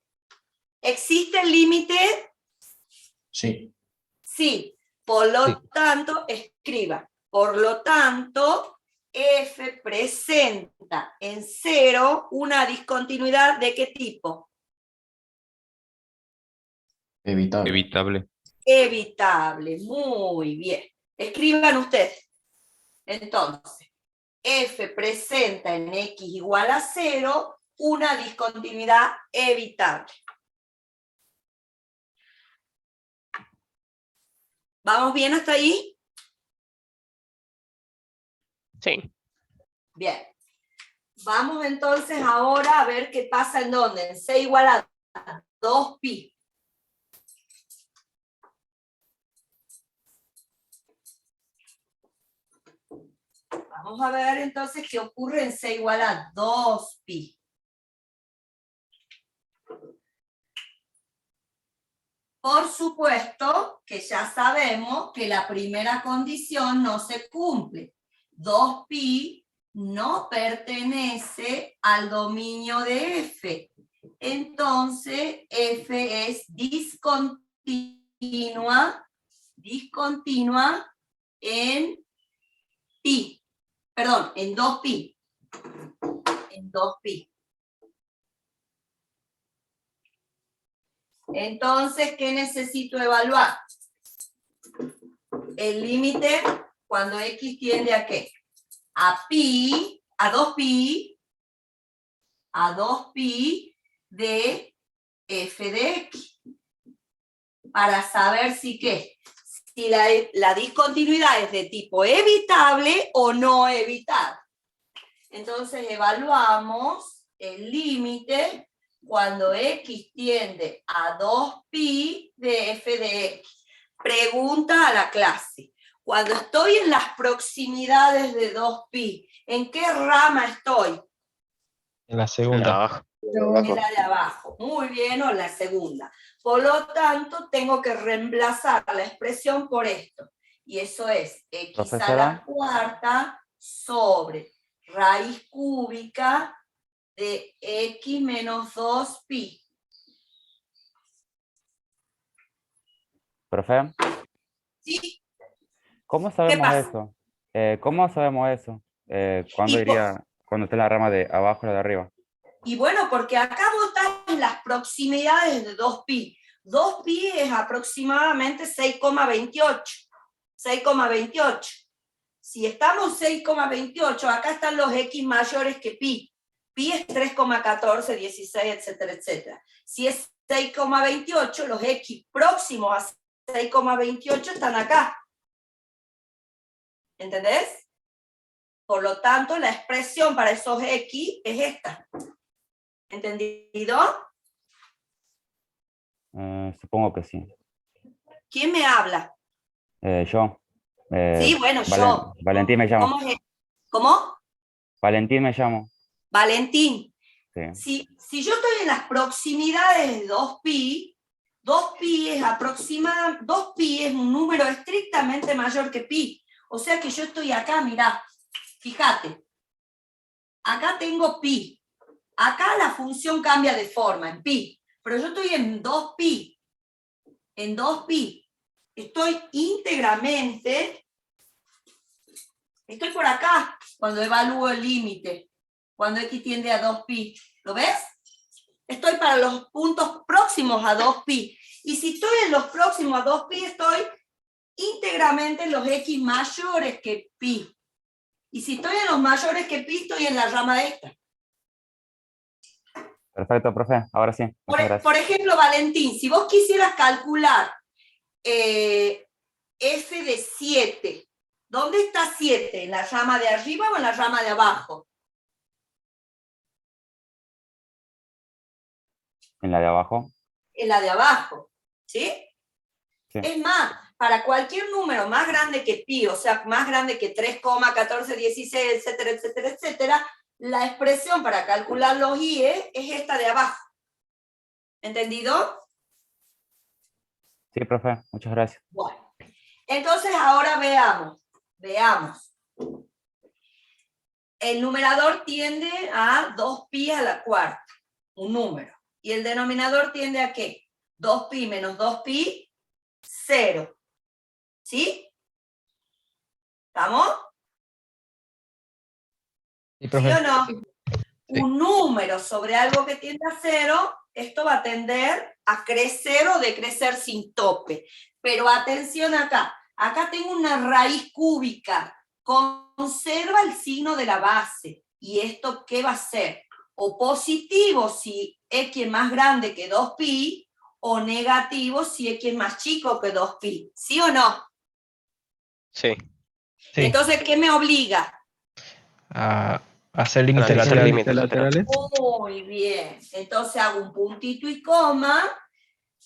Speaker 1: ¿Existe el límite?
Speaker 3: Sí.
Speaker 1: Sí. Por lo tanto, escriba. Por lo tanto, f presenta en 0 una discontinuidad ¿de qué tipo?
Speaker 3: Evitable.
Speaker 5: Evitable.
Speaker 1: Evitable. Muy bien. Escriban ustedes. Entonces, f presenta en x igual a 0 una discontinuidad evitable. ¿Vamos bien hasta ahí?
Speaker 2: Sí.
Speaker 1: Bien. Vamos entonces ahora a ver qué pasa en dónde. En c igual a 2pi. Vamos a ver entonces qué ocurre en c igual a 2pi. Por supuesto que ya sabemos que la primera condición no se cumple. 2pi no pertenece al dominio de f. Entonces, f es discontinua en pi. Perdón, en 2pi. En 2pi. Entonces, ¿qué necesito evaluar? El límite cuando x tiende a ¿qué? A pi, a 2pi de f de x. Para saber si ¿qué? Si la discontinuidad es de tipo evitable o no evitable. Entonces evaluamos el límite cuando x tiende a 2pi de f de x. Pregunta a la clase. Cuando estoy en las proximidades de 2pi, ¿en qué rama estoy?
Speaker 3: En la
Speaker 2: De
Speaker 3: segunda.
Speaker 2: abajo.
Speaker 1: En la de abajo. Muy bien, o en la segunda. Por lo tanto, tengo que reemplazar la expresión por esto. Y eso es x a la cuarta sobre raíz cúbica de x menos 2pi.
Speaker 9: Profe,
Speaker 1: ¿Sí?
Speaker 9: ¿cómo sabemos
Speaker 1: pasa?
Speaker 9: eso? ¿Cómo sabemos eso? ¿Cuándo
Speaker 1: Y, po-
Speaker 9: iría, cuando esté la rama de abajo o la de arriba?
Speaker 1: y bueno, porque acá vos estás en las proximidades de 2pi. 2pi es aproximadamente 6,28. 6,28. Si estamos 6,28, acá están los x mayores que pi. Pi es 3,14, 16, etcétera, etcétera. Si es 6,28, los x próximos a 6,28 están acá. ¿Entendés? Por lo tanto, la expresión para esos x es esta. ¿Entendido?
Speaker 9: Supongo que sí.
Speaker 1: ¿Quién me habla?
Speaker 9: Yo.
Speaker 1: Sí, bueno, yo.
Speaker 9: Valentín me llamo.
Speaker 1: ¿Cómo es? ¿Cómo?
Speaker 9: Valentín me llamo.
Speaker 1: Valentín.
Speaker 9: Sí.
Speaker 1: Si yo estoy en las proximidades de 2pi, 2pi es un número estrictamente mayor que pi. O sea que yo estoy acá, mirá, fíjate. Acá tengo pi. Acá la función cambia de forma, en pi. Pero yo estoy en 2pi. En 2pi. Estoy íntegramente, estoy por acá cuando evalúo el límite. Cuando x tiende a 2pi. ¿Lo ves? Estoy para los puntos próximos a 2pi. Y si estoy en los próximos a 2pi, estoy íntegramente en los x mayores que pi. Y si estoy en los mayores que pi, estoy en la rama esta.
Speaker 9: Perfecto, profe. Ahora sí. Muchas gracias.
Speaker 1: Por ejemplo, Valentín, si vos quisieras calcular f de 7, ¿dónde está 7? ¿En la rama de arriba o en la rama de abajo?
Speaker 9: ¿En la de abajo?
Speaker 1: En la de abajo, ¿sí?
Speaker 9: Sí.
Speaker 1: Es más, para cualquier número más grande que pi, o sea, más grande que 3,14, 16, etcétera, etcétera, etcétera, la expresión para calcular los IE es esta de abajo. ¿Entendido?
Speaker 9: Sí, profe. Muchas gracias.
Speaker 1: Bueno, entonces ahora veamos. El numerador tiende a 2pi a la cuarta, un número. ¿Y el denominador tiende a qué? 2pi menos 2pi, 0. ¿Sí? ¿Estamos?
Speaker 3: Sí,
Speaker 1: ¿Sí o no?
Speaker 3: Sí.
Speaker 1: Un número sobre algo que tiende a 0, esto va a tender a crecer o decrecer sin tope. Pero atención acá. Acá tengo una raíz cúbica. Conserva el signo de la base. ¿Y esto qué va a ser? O positivo si x es más grande que 2pi, o negativo si x es más chico que 2pi. ¿Sí o no?
Speaker 2: Sí.
Speaker 1: Entonces, ¿qué me obliga?
Speaker 3: A hacer límites
Speaker 2: Analizar
Speaker 3: laterales.
Speaker 2: límites.
Speaker 1: Muy bien. Entonces hago un puntito y coma,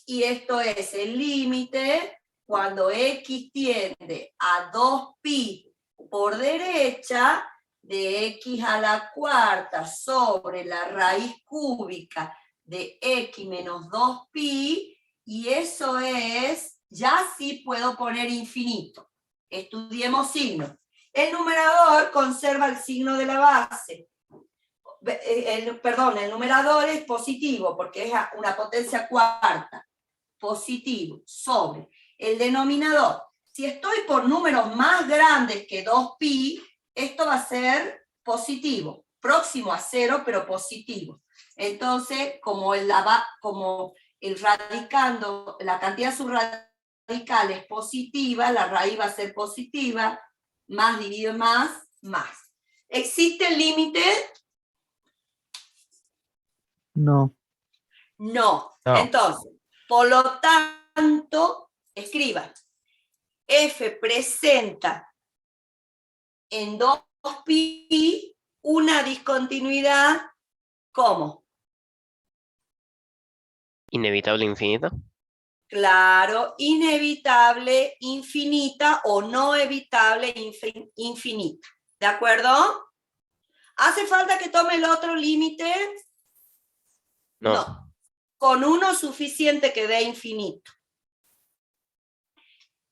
Speaker 1: y esto es el límite cuando x tiende a 2pi por derecha de x a la cuarta sobre la raíz cúbica de x menos 2pi, y eso es, ya sí puedo poner infinito. Estudiemos signos. El numerador conserva el signo de la base. El numerador es positivo porque es una potencia cuarta. Positivo sobre el denominador. Si estoy por números más grandes que 2pi, esto va a ser positivo, próximo a 0, pero positivo. Entonces, como el radicando, la cantidad subradical es positiva, la raíz va a ser positiva, más dividido más. ¿Existe el límite?
Speaker 3: No.
Speaker 1: No.
Speaker 2: No.
Speaker 1: Entonces, por lo tanto, escriban. F presenta en 2pi una discontinuidad, ¿cómo?
Speaker 2: Inevitable infinito.
Speaker 1: Claro, inevitable, infinita o no evitable, infinita. ¿De acuerdo? ¿Hace falta que tome el otro límite? No. Con uno suficiente que dé infinito.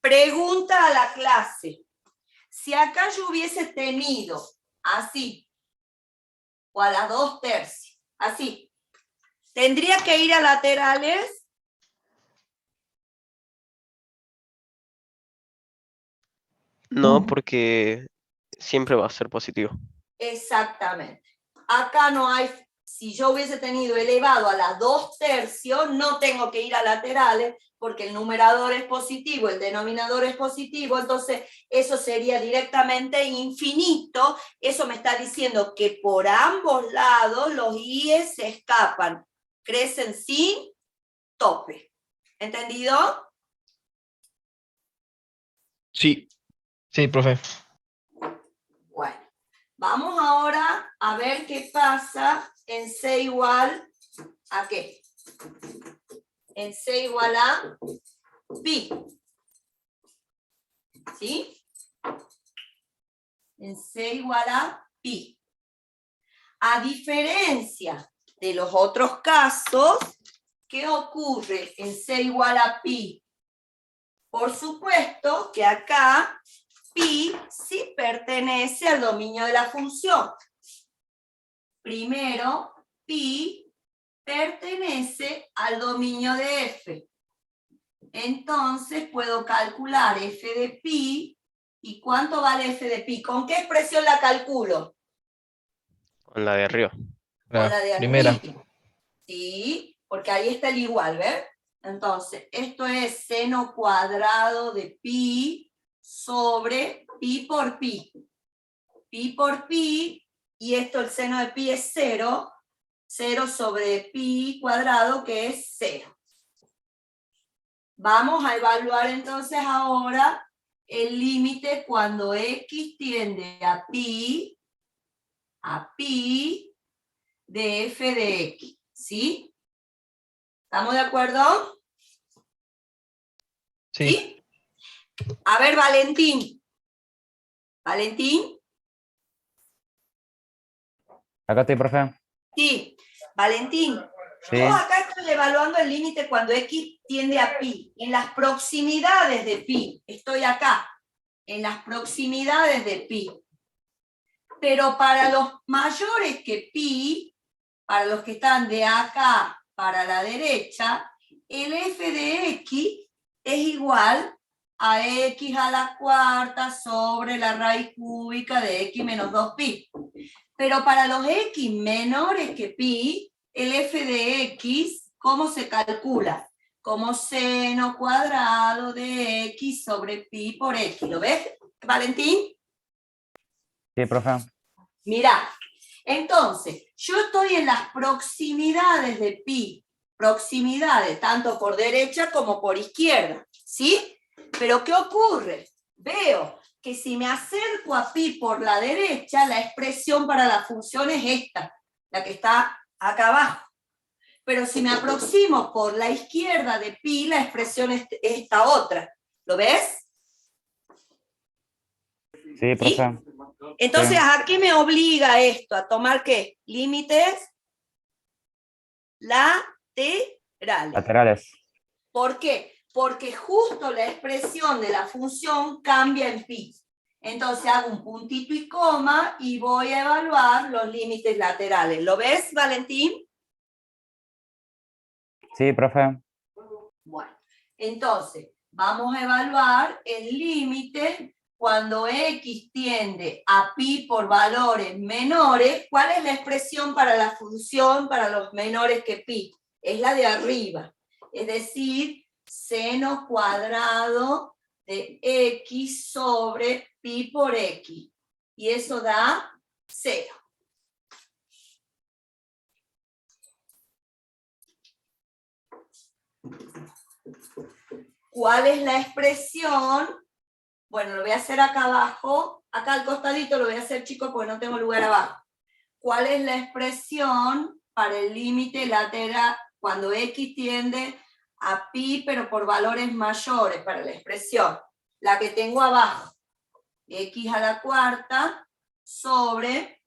Speaker 1: Pregunta a la clase. Si acá yo hubiese tenido así, o a las 2/3, así, ¿tendría que ir a laterales?
Speaker 2: No, porque siempre va a ser positivo.
Speaker 1: Exactamente. Acá no hay, si yo hubiese tenido elevado a la 2/3, no tengo que ir a laterales, porque el numerador es positivo, el denominador es positivo, entonces eso sería directamente infinito. Eso me está diciendo que por ambos lados los i's se escapan, crecen sin tope. ¿Entendido?
Speaker 5: Sí.
Speaker 3: Sí, profe.
Speaker 1: Bueno, vamos ahora a ver qué pasa en C igual a qué. En C igual a pi. ¿Sí? En C igual a pi. A diferencia de los otros casos, ¿qué ocurre en C igual a pi? Por supuesto que acá pi sí pertenece al dominio de la función. Primero, pi pertenece al dominio de f. Entonces puedo calcular f de pi. ¿Y cuánto vale f de pi? ¿Con qué expresión la calculo?
Speaker 2: Con la de arriba.
Speaker 1: Con la de
Speaker 3: primera.
Speaker 1: arriba. Sí, porque ahí está el igual, ¿ves? Entonces, esto es seno cuadrado de pi sobre pi por pi. Pi por pi, y esto el seno de pi es 0. 0 sobre pi cuadrado, que es 0. Vamos a evaluar entonces ahora el límite cuando x tiende a pi de f de x, ¿sí? ¿Estamos de acuerdo?
Speaker 3: Sí.
Speaker 1: A ver, Valentín. ¿Valentín?
Speaker 9: Acá estoy, profe.
Speaker 1: Sí. Valentín,
Speaker 9: Sí.
Speaker 1: yo acá estoy evaluando el límite cuando x tiende a pi. En las proximidades de pi, estoy acá, en las proximidades de pi. Pero para los mayores que pi, para los que están de acá para la derecha, el f de x es igual a x a la cuarta sobre la raíz cúbica de x menos 2pi. Pero para los x menores que pi, el f de x, ¿cómo se calcula? Como seno cuadrado de x sobre pi por x. ¿Lo ves, Valentín?
Speaker 9: Sí, profe.
Speaker 1: Mirá, entonces, yo estoy en las proximidades de pi, proximidades tanto por derecha como por izquierda, ¿sí? Pero ¿qué ocurre? Veo que si me acerco a pi por la derecha, la expresión para la función es esta, la que está acá abajo. Pero si me aproximo por la izquierda de pi, la expresión es esta otra. ¿Lo ves?
Speaker 9: Sí, profe.
Speaker 1: Entonces,
Speaker 9: Sí.
Speaker 1: ¿a qué me obliga esto? ¿A tomar qué? Límites laterales.
Speaker 9: Laterales.
Speaker 1: ¿Por qué? Porque justo la expresión de la función cambia en pi. Entonces hago un puntito y coma y voy a evaluar los límites laterales. ¿Lo ves, Valentín?
Speaker 9: Sí, profe.
Speaker 1: Bueno, entonces vamos a evaluar el límite cuando x tiende a pi por valores menores. ¿Cuál es la expresión para la función para los menores que pi? Es la de arriba. Es decir, seno cuadrado de x sobre pi por x. Y eso da 0. ¿Cuál es la expresión? Bueno, lo voy a hacer acá abajo. Acá al costadito lo voy a hacer, chicos, porque no tengo lugar abajo. ¿Cuál es la expresión para el límite lateral cuando x tiende a pi, pero por valores mayores, para la expresión? La que tengo abajo. X a la cuarta sobre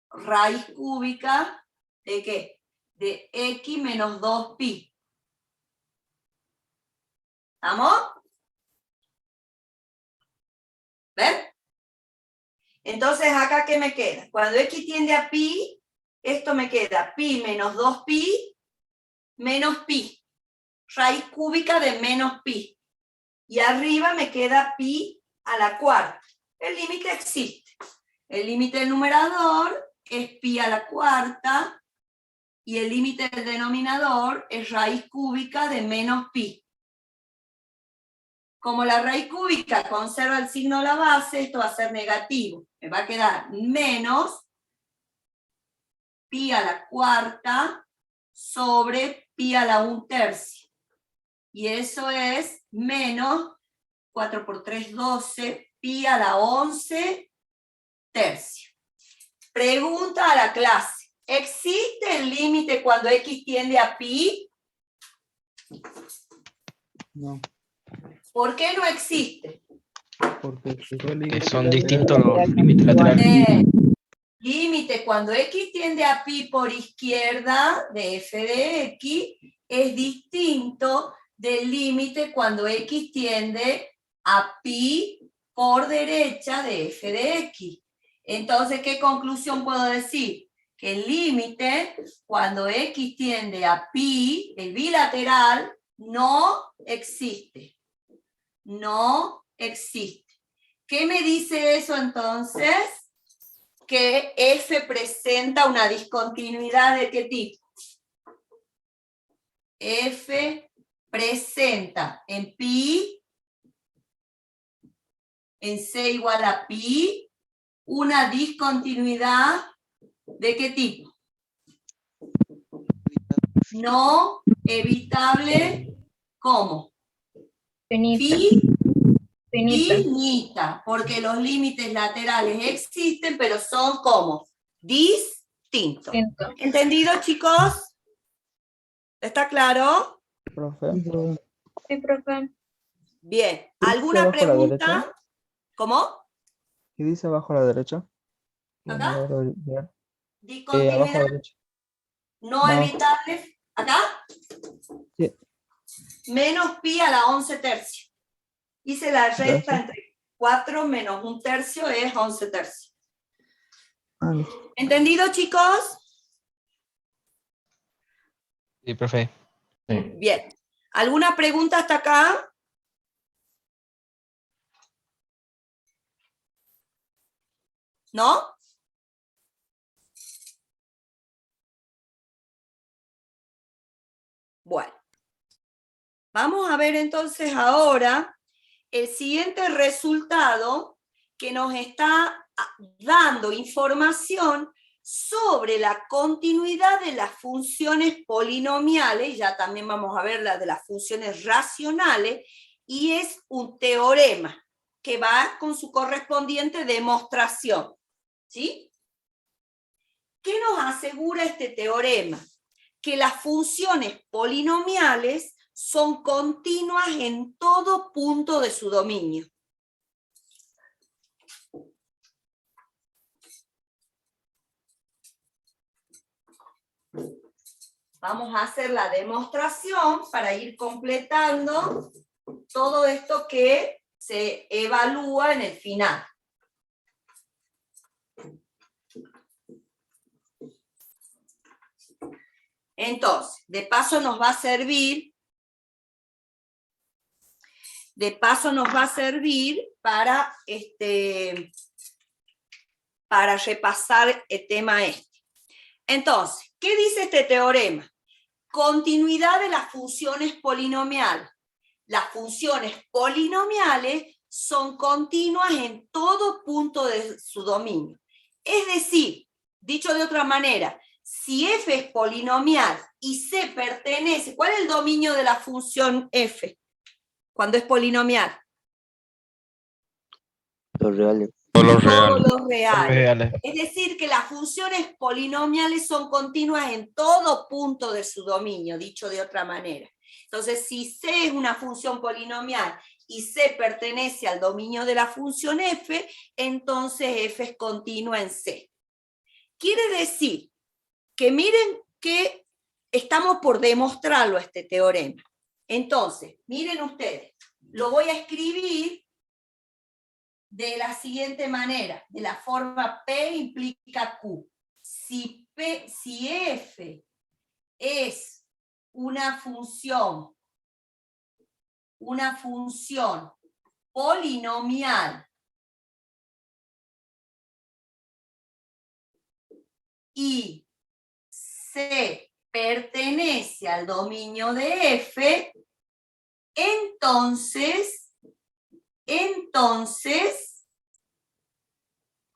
Speaker 1: raíz cúbica de ¿qué? De x menos 2pi. ¿Estamos? ¿Ven? Entonces, ¿acá qué me queda? Cuando x tiende a pi, esto me queda pi menos 2pi menos pi. Raíz cúbica de menos pi. Y arriba me queda pi a la cuarta. El límite existe. El límite del numerador es pi a la cuarta y el límite del denominador es raíz cúbica de menos pi. Como la raíz cúbica conserva el signo de la base, esto va a ser negativo. Me va a quedar menos pi a la cuarta sobre pi a la 1/3. Y eso es menos 4 por 3, 12, pi a la 11/3. Pregunta a la clase. ¿Existe el límite cuando x tiende a pi?
Speaker 3: No,
Speaker 1: ¿Por qué no existe?
Speaker 3: porque
Speaker 8: Que son distintos los límites laterales.
Speaker 1: Límite cuando x tiende a pi por izquierda de f de x es distinto del límite cuando x tiende a pi por derecha de f de x. Entonces, ¿qué conclusión puedo decir? Que el límite cuando x tiende a pi, el bilateral, no existe. No existe. ¿Qué me dice eso entonces? Que f presenta una discontinuidad ¿de qué tipo? F presenta en pi, en c igual a pi, una discontinuidad ¿de qué tipo? No evitable, ¿cómo? Finita, porque los límites laterales existen, pero son como distintos. ¿Entendido, chicos? ¿Está claro?
Speaker 3: profe.
Speaker 4: Sí, profe.
Speaker 1: Bien.
Speaker 3: ¿Qué dice
Speaker 1: ¿Alguna
Speaker 3: abajo a la
Speaker 1: pregunta?
Speaker 3: derecha?
Speaker 1: ¿Cómo?
Speaker 3: ¿Qué dice abajo a la derecha?
Speaker 1: ¿Acá?
Speaker 3: A ver. Abajo a
Speaker 1: Discontinuidad
Speaker 3: la derecha.
Speaker 1: no
Speaker 3: No.
Speaker 1: evitable. ¿Acá?
Speaker 3: Sí.
Speaker 1: Menos pi a la 11/3. Hice la resta
Speaker 3: Gracias.
Speaker 1: entre 4 menos 1/3 es 11/3.
Speaker 3: Ah, listo.
Speaker 1: ¿Entendido, chicos?
Speaker 8: Sí, profe.
Speaker 1: Bien. ¿Alguna pregunta hasta acá? ¿No? Bueno. Vamos a ver entonces ahora el siguiente resultado que nos está dando información sobre la continuidad de las funciones polinomiales, ya también vamos a ver la de las funciones racionales, y es un teorema que va con su correspondiente demostración. ¿Sí? ¿Qué nos asegura este teorema? Que las funciones polinomiales son continuas en todo punto de su dominio. Vamos a hacer la demostración para ir completando todo esto que se evalúa en el final. Entonces, de paso nos va a servir para repasar el tema este. Entonces, ¿qué dice este teorema? Continuidad de las funciones polinomiales. Las funciones polinomiales son continuas en todo punto de su dominio. Es decir, dicho de otra manera, si f es polinomial y c pertenece, ¿cuál es el dominio de la función f cuando es polinomial?
Speaker 7: Los reales.
Speaker 5: Todos
Speaker 1: Todos
Speaker 5: los
Speaker 1: los
Speaker 5: reales.
Speaker 1: reales. Es decir, que las funciones polinomiales son continuas en todo punto de su dominio, dicho de otra manera. Entonces, si c es una función polinomial y c pertenece al dominio de la función f, entonces f es continua en c. Quiere decir que miren que estamos por demostrarlo este teorema. Entonces, miren ustedes, lo voy a escribir de la siguiente manera, de la forma P implica Q. Si f es una función polinomial y C pertenece al dominio de F, entonces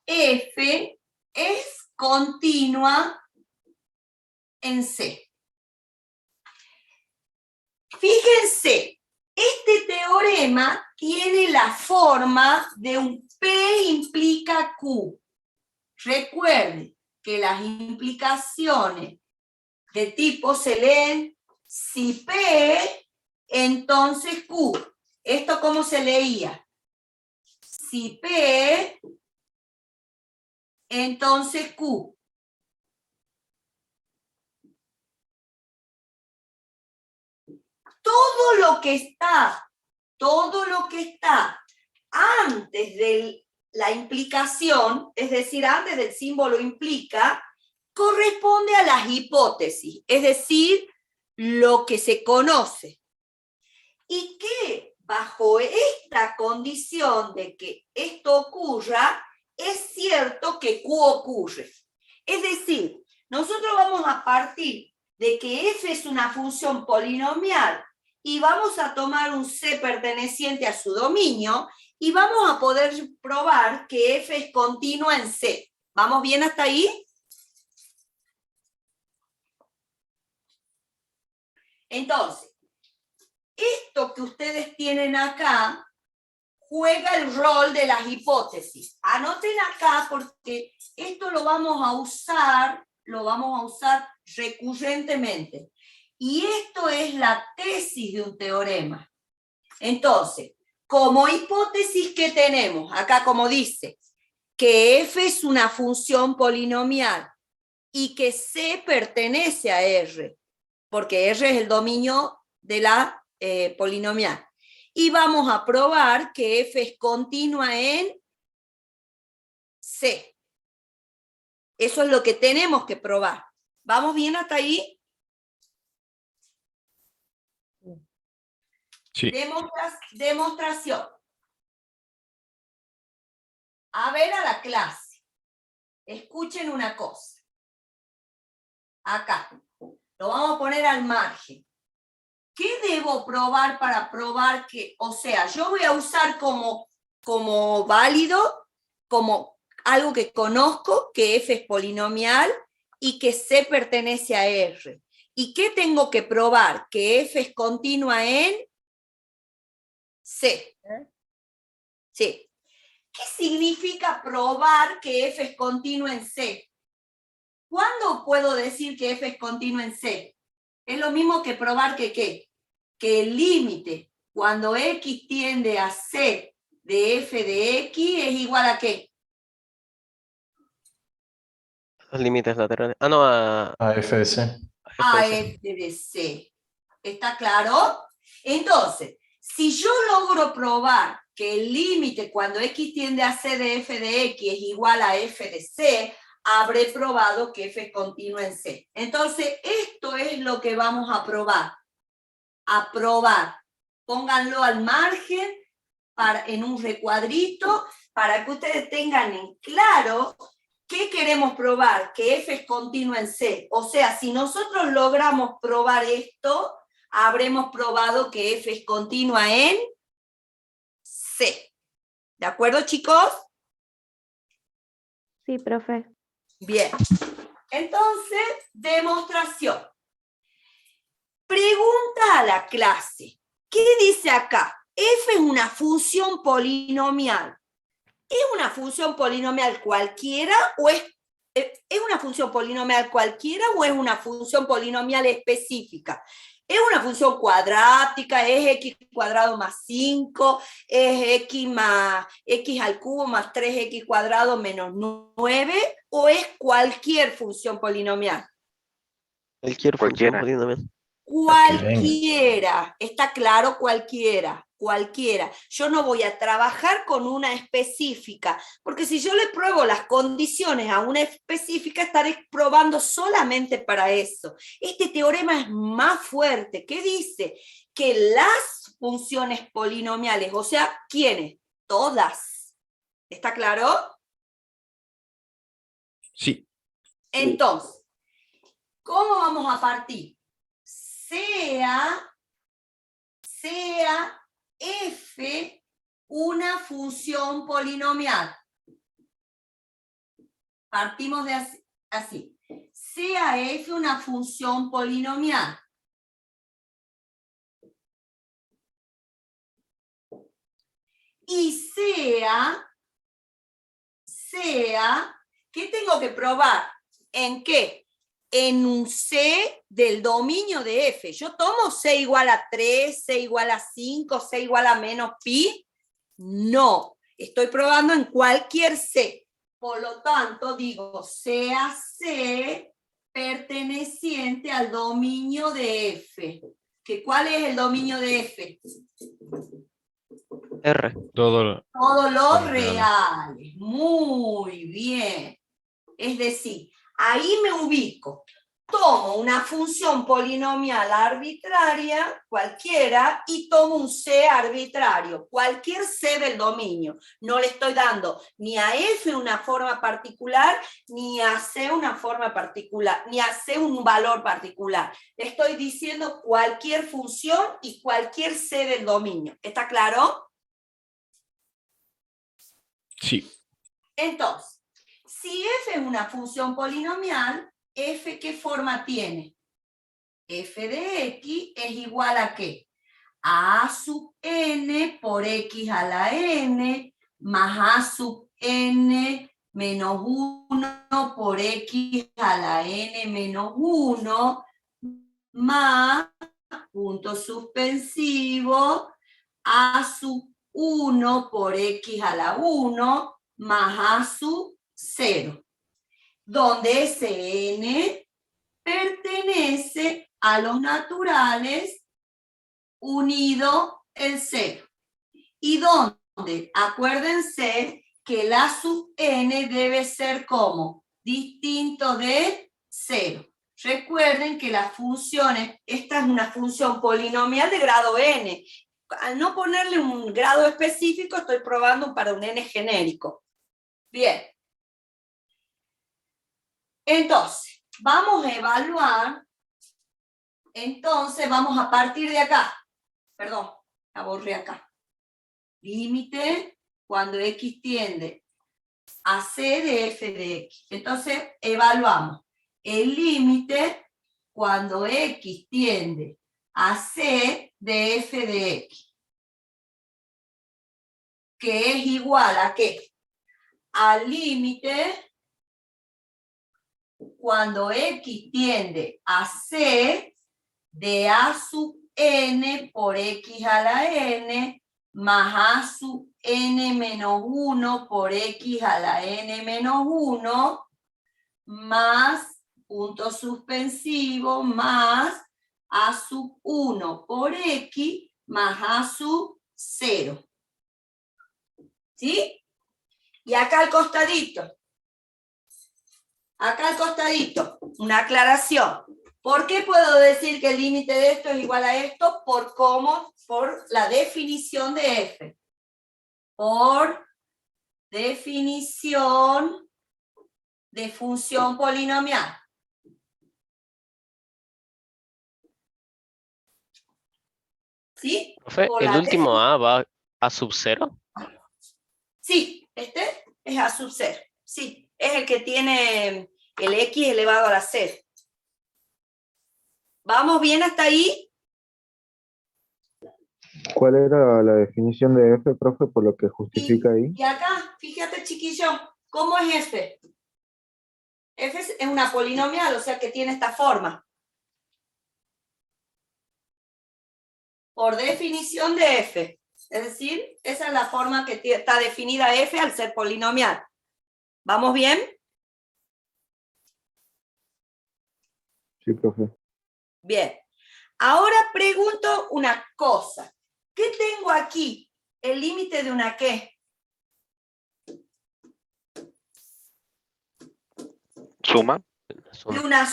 Speaker 1: F es continua en C. Fíjense, este teorema tiene la forma de un P implica Q. Recuerden que las implicaciones de tipo se leen si P, entonces Q. ¿Esto cómo se leía? Si P, entonces Q. Todo lo que está antes de la implicación, es decir, antes del símbolo implica, corresponde a las hipótesis, es decir, lo que se conoce. Y que bajo esta condición de que esto ocurra, es cierto que Q ocurre. Es decir, nosotros vamos a partir de que F es una función polinomial y vamos a tomar un C perteneciente a su dominio y vamos a poder probar que F es continua en C. ¿Vamos bien hasta ahí? Entonces, esto que ustedes tienen acá juega el rol de las hipótesis. Anoten acá porque esto lo vamos a usar recurrentemente. Y esto es la tesis de un teorema. Entonces, como hipótesis que tenemos, acá como dice, que F es una función polinomial y que C pertenece a R, porque R es el dominio de la polinomial. Y vamos a probar que F es continua en C. Eso es lo que tenemos que probar. ¿Vamos bien hasta ahí?
Speaker 5: Sí.
Speaker 1: Demostración. A ver a la clase. Escuchen una cosa. Acá. Lo vamos a poner al margen. ¿Qué debo probar para probar que, o sea, yo voy a usar como válido, como algo que conozco, que F es polinomial y que C pertenece a R. ¿Y qué tengo que probar? Que F es continua en C. Sí. ¿Qué significa probar que F es continua en C? ¿Cuándo puedo decir que F es continua en C? Es lo mismo que probar que ¿qué? Que el límite cuando X tiende a C de F de X es igual a ¿qué?
Speaker 2: Los límites laterales. Ah, no, a
Speaker 5: A F de C.
Speaker 1: A
Speaker 2: FS.
Speaker 1: F de C. ¿Está claro? Entonces, si yo logro probar que el límite cuando X tiende a C de F de X es igual a F de C, habré probado que F es continua en C. Entonces, esto es lo que vamos a probar. A probar. Pónganlo al margen en un recuadrito para que ustedes tengan en claro qué queremos probar, que F es continua en C. O sea, si nosotros logramos probar esto, habremos probado que F es continua en C. ¿De acuerdo, chicos?
Speaker 4: Sí, profe.
Speaker 1: Bien. Entonces, demostración. Pregunta a la clase. ¿Qué dice acá? F es una función polinomial. ¿Es una función polinomial cualquiera o es una función polinomial cualquiera o es una función polinomial específica? ¿Es una función cuadrática? ¿Es x cuadrado más 5? ¿Es x más x al cubo más 3x cuadrado menos 9? ¿O es cualquier función polinomial?
Speaker 2: Cualquier función
Speaker 7: Cualquiera.
Speaker 2: polinomial.
Speaker 1: Cualquiera, está claro, cualquiera. Yo no voy a trabajar con una específica, porque si yo le pruebo las condiciones a una específica, estaré probando solamente para eso. Este teorema es más fuerte. ¿Qué dice? Que las funciones polinomiales, o sea, ¿quiénes? Todas. ¿Está claro?
Speaker 5: Sí.
Speaker 1: Entonces, ¿cómo vamos a partir? Sea f una función polinomial. Partimos de así. Sea f una función polinomial. Y sea, ¿qué tengo que probar? ¿En qué? En un C del dominio de F. Yo tomo C igual a 3, C igual a 5, C igual a menos pi. No, estoy probando en cualquier C. Por lo tanto, digo, sea C perteneciente al dominio de F. ¿Cuál es el dominio de F?
Speaker 2: R.
Speaker 5: Todo.
Speaker 1: Todos los
Speaker 5: Los
Speaker 1: reales. Muy bien. Es decir, ahí me ubico. Tomo una función polinomial arbitraria, cualquiera, y tomo un C arbitrario, cualquier C del dominio. No le estoy dando ni a F una forma particular, ni a C una forma particular, ni a C un valor particular. Le estoy diciendo cualquier función y cualquier C del dominio. ¿Está claro?
Speaker 5: Sí.
Speaker 1: Entonces, si f es una función polinomial, f ¿qué forma tiene? F de x es igual a ¿qué? A sub n por x a la n más a sub n menos 1 por x a la n menos 1 más punto suspensivo a sub 1 por x a la 1 más a sub 0, donde ese n pertenece a los naturales unido el 0. Y donde, acuérdense que la sub n debe ser como distinto de 0. Recuerden que las funciones, esta es una función polinomial de grado n. Al no ponerle un grado específico, estoy probando para un n genérico. Bien. Entonces, vamos a evaluar. Entonces, vamos a partir de acá. Perdón, la borré acá. Límite cuando x tiende a c de f de x. Entonces, evaluamos el límite cuando x tiende a c de f de x. Que es igual a ¿qué? Al límite cuando x tiende a c de a sub n por x a la n más a sub n menos 1 por x a la n menos 1 más punto suspensivo más a sub 1 por x más a sub 0. ¿Sí? Y acá al costadito. Acá al costadito, una aclaración. ¿Por qué puedo decir que el límite de esto es igual a esto? Por la definición de f. Por definición de función polinomial. ¿Sí?
Speaker 2: Profe,
Speaker 1: Por
Speaker 2: ¿el
Speaker 1: la
Speaker 2: último A va a sub 0?
Speaker 1: Sí, este es a sub 0. Sí, es el que tiene el x elevado a la 0. ¿Vamos bien hasta ahí?
Speaker 7: ¿Cuál era la definición de f, profe, por lo que justifica ahí?
Speaker 1: Y acá, fíjate chiquillo, ¿cómo es f? F es una polinomial, o sea que tiene esta forma. Por definición de f. Es decir, esa es la forma que está definida f al ser polinomial. ¿Vamos bien?
Speaker 7: Sí, profe.
Speaker 1: Bien. Ahora pregunto una cosa. ¿Qué tengo aquí? ¿El límite de una qué?
Speaker 2: Suma.
Speaker 1: De una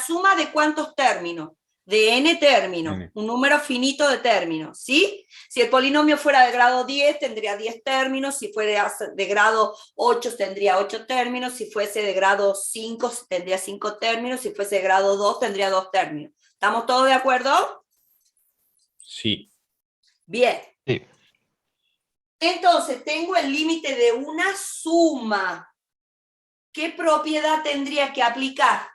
Speaker 1: suma de cuántos términos, de n términos,
Speaker 5: N.
Speaker 1: un número finito de términos, ¿sí? Si el polinomio fuera de grado 10, tendría 10 términos, si fuera de grado 8, tendría 8 términos, si fuese de grado 5, tendría 5 términos, si fuese de grado 2, tendría 2 términos. ¿Estamos todos de acuerdo?
Speaker 5: Sí.
Speaker 1: Bien.
Speaker 8: Sí.
Speaker 1: Entonces, tengo el límite de una suma. ¿Qué propiedad tendría que aplicar?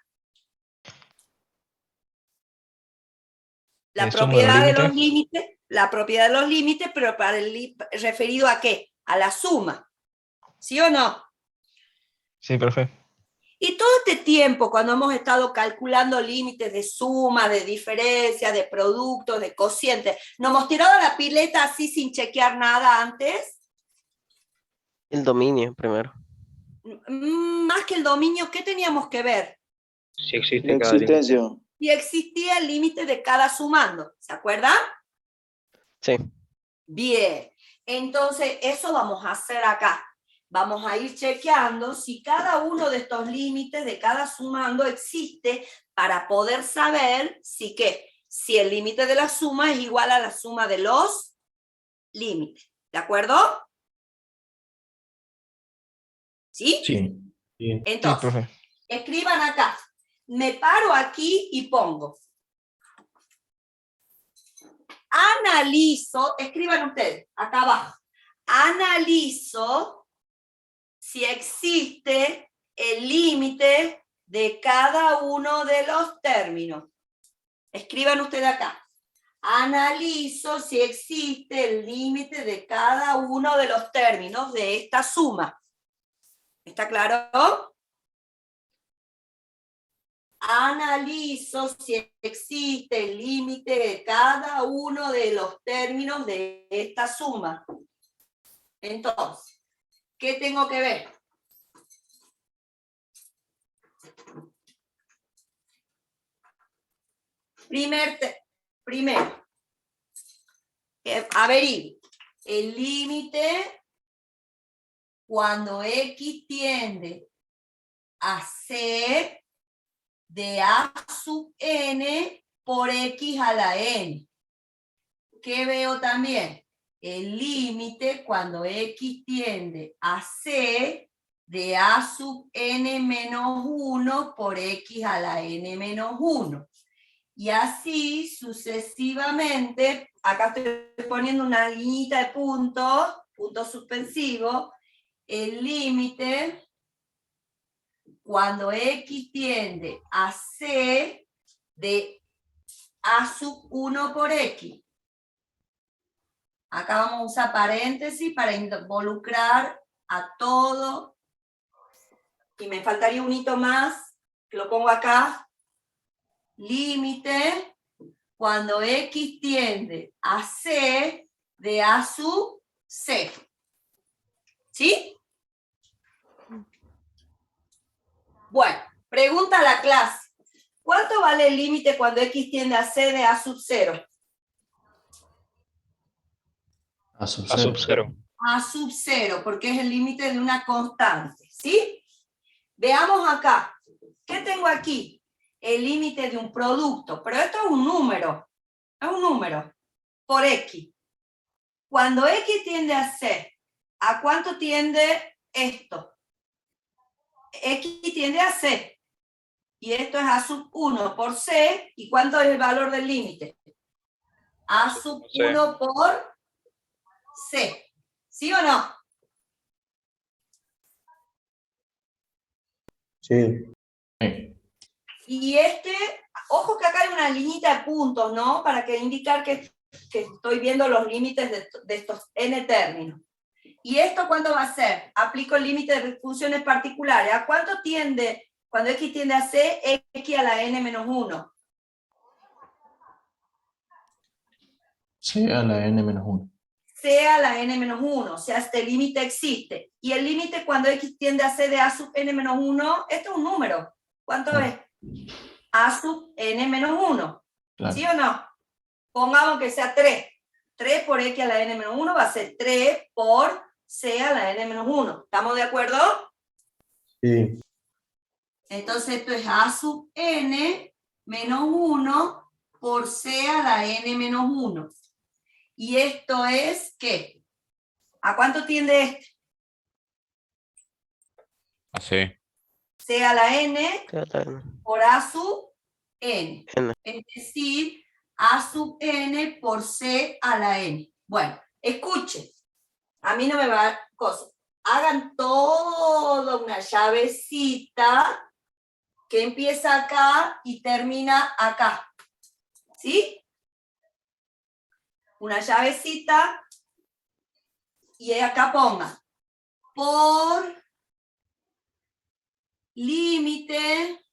Speaker 1: La
Speaker 8: Suma de
Speaker 1: propiedad de
Speaker 8: límites.
Speaker 1: los límites, la propiedad de los límites, pero para referido a qué? A la suma. ¿Sí o no?
Speaker 8: Sí, profe.
Speaker 1: Y todo este tiempo, cuando hemos estado calculando límites de suma, de diferencia, de productos, de cocientes, ¿nos hemos tirado la pileta así sin chequear nada antes?
Speaker 6: El dominio primero.
Speaker 1: Más que el dominio, ¿qué teníamos que ver?
Speaker 6: Si existe
Speaker 7: La existencia.
Speaker 1: Si existía el límite de cada sumando, ¿se acuerdan?
Speaker 6: Sí.
Speaker 1: Bien, entonces eso vamos a hacer acá. Vamos a ir chequeando si cada uno de estos límites de cada sumando existe para poder saber si ¿qué? Si el límite de la suma es igual a la suma de los límites. ¿De acuerdo? ¿Sí?
Speaker 5: Sí.
Speaker 8: Sí,
Speaker 1: Entonces,
Speaker 8: profe.
Speaker 1: escriban acá. Me paro aquí y pongo. Analizo, escriban ustedes, acá abajo. Analizo si existe el límite de cada uno de los términos. Escriban ustedes acá. Analizo si existe el límite de cada uno de los términos de esta suma. ¿Está claro? Analizo si existe el límite de cada uno de los términos de esta suma. Entonces, ¿qué tengo que ver? Primero, averiguo el límite cuando X tiende a C de A sub n por X a la n. ¿Qué veo también? El límite cuando X tiende a C de A sub n menos 1 por X a la n menos 1. Y así sucesivamente, acá estoy poniendo una liñita de puntos, punto suspensivo, el límite cuando X tiende a C de A sub 1 por X. Acá vamos a usar paréntesis para involucrar a todo. Y me faltaría un hito más, que lo pongo acá. Límite cuando X tiende a C de A sub C. ¿Sí? Bueno, pregunta a la clase. ¿Cuánto vale el límite cuando X tiende a C de A sub 0?
Speaker 5: A sub
Speaker 8: A sub 0.
Speaker 1: A sub 0, porque es el límite de una constante, ¿sí? Veamos acá. ¿Qué tengo aquí? El límite de un producto, pero esto es un número por X. Cuando X tiende a C, ¿a cuánto tiende esto? X tiende a C, y esto es A sub 1 por C, ¿y cuánto es el valor del límite? A sub 1 por C, ¿sí o no?
Speaker 7: Sí.
Speaker 1: Y ojo que acá hay una liñita de puntos, ¿no? Para que indicar que estoy viendo los límites de estos n términos. ¿Y esto cuándo va a ser? Aplico el límite de funciones particulares. ¿A cuánto tiende, cuando X tiende a C, X a la n menos 1?
Speaker 5: C a la n menos 1.
Speaker 1: C a la n menos 1, o sea, este límite existe. Y el límite cuando X tiende a C de A sub n menos 1, esto es un número. ¿Cuánto es? A sub n menos 1.
Speaker 5: Claro.
Speaker 1: ¿Sí o no? Pongamos que sea 3. 3 por x a la n-1 va a ser 3 por c a la n-1. ¿Estamos de acuerdo?
Speaker 7: Sí.
Speaker 1: Entonces esto es a sub n menos 1 por c a la n menos 1. ¿Y esto es qué? ¿A cuánto tiende este?
Speaker 8: Así.
Speaker 1: C a la n por a sub n.
Speaker 6: N.
Speaker 1: Es decir, a sub n por c a la n. Bueno, escuchen. A mí no me va a dar cosas. Hagan toda una llavecita que empieza acá y termina acá. ¿Sí? Una llavecita y acá ponga por límite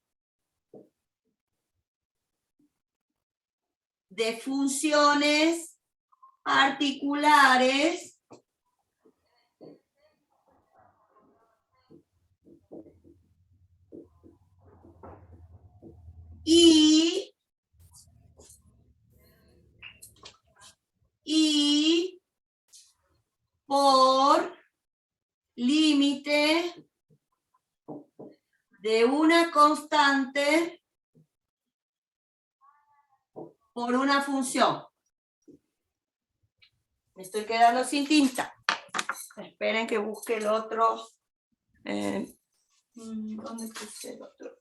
Speaker 1: de funciones particulares y por límite de una constante por una función. Me estoy quedando sin tinta. Esperen que busque el otro. ¿Dónde puse el otro?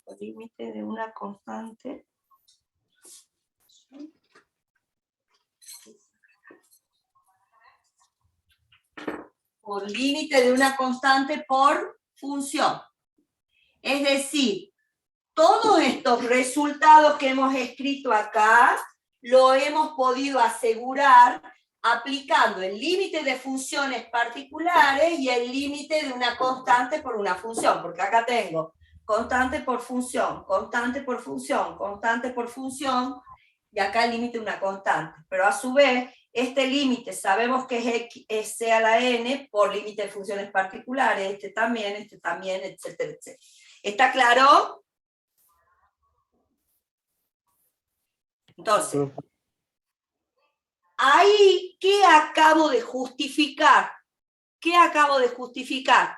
Speaker 1: Por límite de una constante. Por límite de una constante por función. Es decir, todos estos resultados que hemos escrito acá, lo hemos podido asegurar aplicando el límite de funciones particulares y el límite de una constante por una función, porque acá tengo constante por función, constante por función, constante por función, y acá el límite de una constante. Pero a su vez, este límite sabemos que es, x, es c a la n por límite de funciones particulares, este también, etcétera, etcétera. ¿Está claro? Entonces, ahí, ¿qué acabo de justificar? ¿Qué acabo de justificar?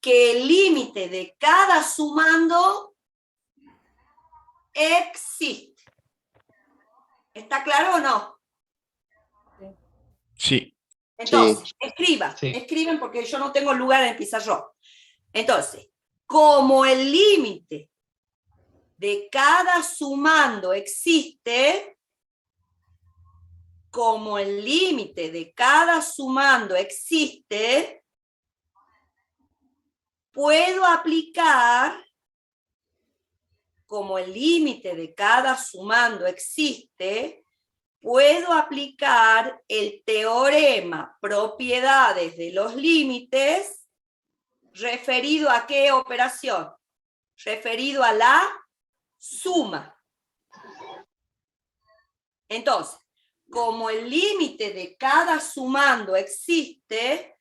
Speaker 1: Que el límite de cada sumando existe. ¿Está claro o no?
Speaker 8: Sí.
Speaker 1: Entonces, escriben porque yo no tengo lugar en el pizarrón. Entonces, como el límite de cada sumando existe, como el límite de cada sumando existe, puedo aplicar, como el límite de cada sumando existe, puedo aplicar el teorema propiedades de los límites referido a qué operación? Referido a la suma. Entonces, como el límite de cada sumando existe,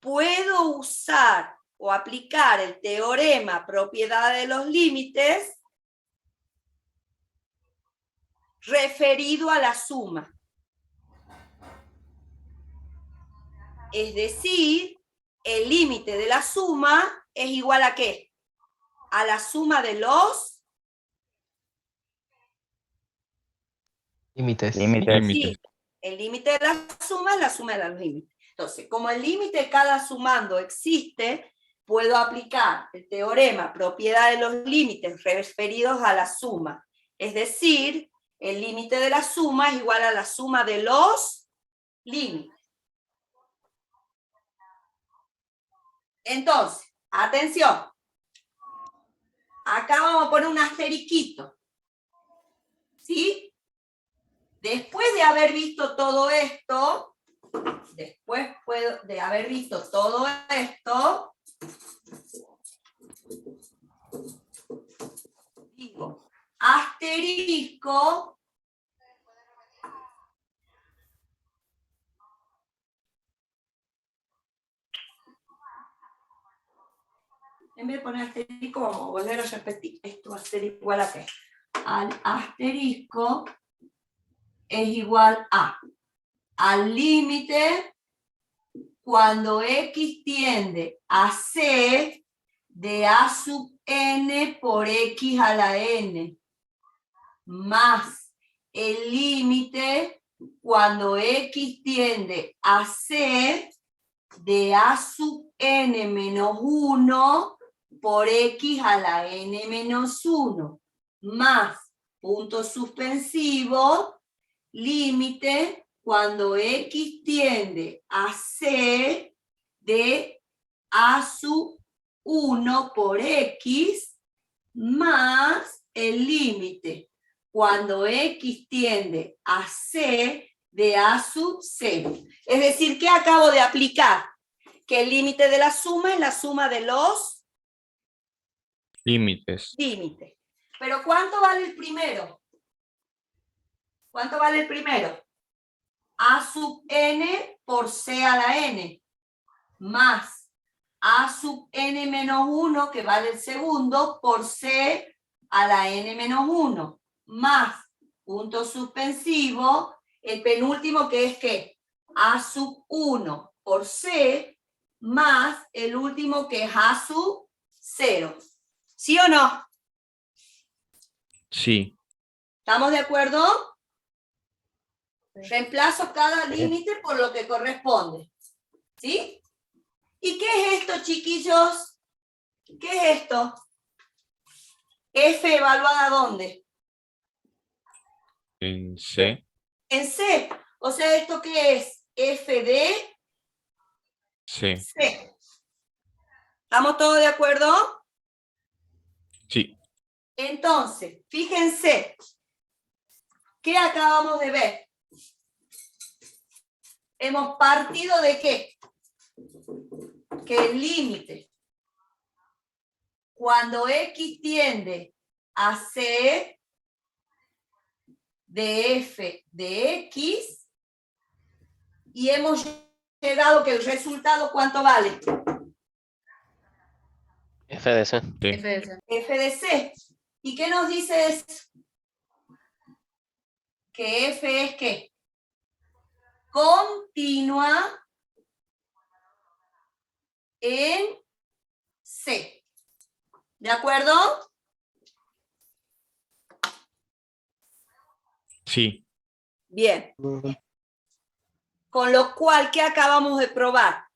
Speaker 1: puedo usar o aplicar el teorema propiedad de los límites referido a la suma. Es decir, el límite de la suma es igual a ¿qué? A la suma de los
Speaker 6: límites.
Speaker 8: Límites.
Speaker 1: el límite de la suma es la suma de los límites. Entonces, como el límite de cada sumando existe, puedo aplicar el teorema propiedad de los límites referidos a la suma. Es decir, el límite de la suma es igual a la suma de los límites. Entonces, atención. Acá vamos a poner un asterisquito. ¿Sí? Después de haber visto todo esto, digo, asterisco, En vez de poner asterisco, vamos a volver a repetir. Esto va a ser igual a ¿qué? Al asterisco es igual a al límite cuando x tiende a c de a sub n por x a la n, más el límite cuando x tiende a c de a sub n menos 1 por x a la n menos 1, más, punto suspensivo, límite cuando x tiende a c de a sub 1 por x, más el límite cuando x tiende a c de a sub 0. Es decir, ¿qué acabo de aplicar? Que el límite de la suma es la suma de los
Speaker 8: Límites.
Speaker 1: límites. Pero ¿cuánto vale el primero? ¿Cuánto vale el primero? A sub n por c a la n, más a sub n menos 1, que vale el segundo, por c a la n menos 1, más, punto suspensivo, el penúltimo que es ¿qué? A sub 1 por c, más el último que es a sub 0. ¿Sí o no?
Speaker 8: Sí.
Speaker 1: ¿Estamos de acuerdo? Reemplazo cada límite por lo que corresponde. ¿Sí? ¿Y qué es esto, chiquillos? ¿Qué es esto? F evaluada ¿dónde?
Speaker 8: En C.
Speaker 1: En C. O sea, ¿esto qué es? F de
Speaker 8: C.
Speaker 1: C. ¿Estamos todos de acuerdo?
Speaker 8: Sí.
Speaker 1: Entonces, fíjense, ¿qué acabamos de ver? Hemos partido de ¿qué? Que el límite, cuando x tiende a c de f de x, y hemos llegado que el resultado, ¿cuánto vale?
Speaker 6: F de C.
Speaker 8: Sí.
Speaker 1: F de c. ¿Y qué nos dice eso? Que f es ¿qué? Continua en C. ¿De acuerdo?
Speaker 8: Sí.
Speaker 1: Bien. Con lo cual, ¿qué acabamos de probar?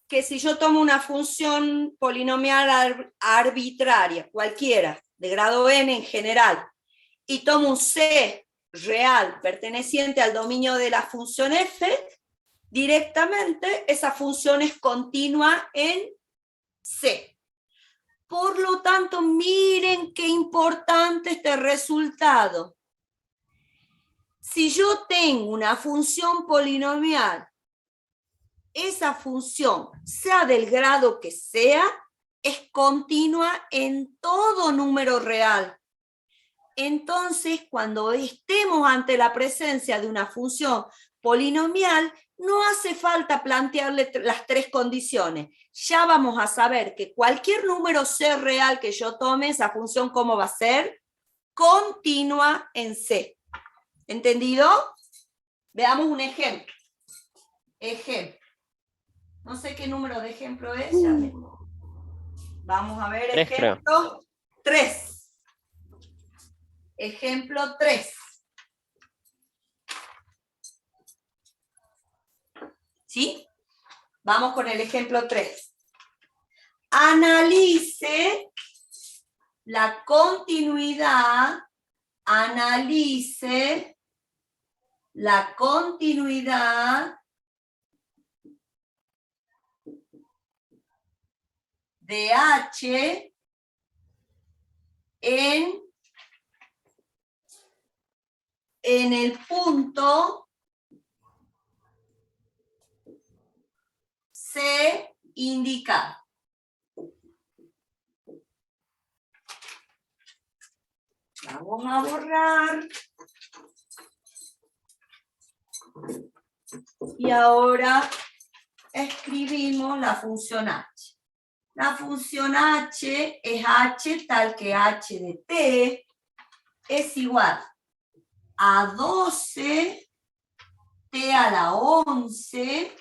Speaker 1: Que si yo tomo una función polinomial arbitraria, cualquiera, de grado n en general, y tomo un c real perteneciente al dominio de la función f, directamente esa función es continua en C. Por lo tanto, miren qué importante este resultado. Si yo tengo una función polinomial, esa función, sea del grado que sea, es continua en todo número real. Entonces, cuando estemos ante la presencia de una función polinomial, no hace falta plantearle las tres condiciones. Ya vamos a saber que cualquier número C real que yo tome, esa función, ¿cómo va a ser? Continua en C. ¿Entendido? Veamos un ejemplo. Ejemplo. No sé qué número de ejemplo es. Vamos a ver
Speaker 6: 3, creo.
Speaker 1: ejemplo 3. Ejemplo 3. ¿Sí? Vamos con el ejemplo 3. Analice la continuidad, analice la continuidad de H en el punto C indicado. Vamos a borrar. Y ahora escribimos la función H. La función h es h tal que h de t es igual a 12 t a la 11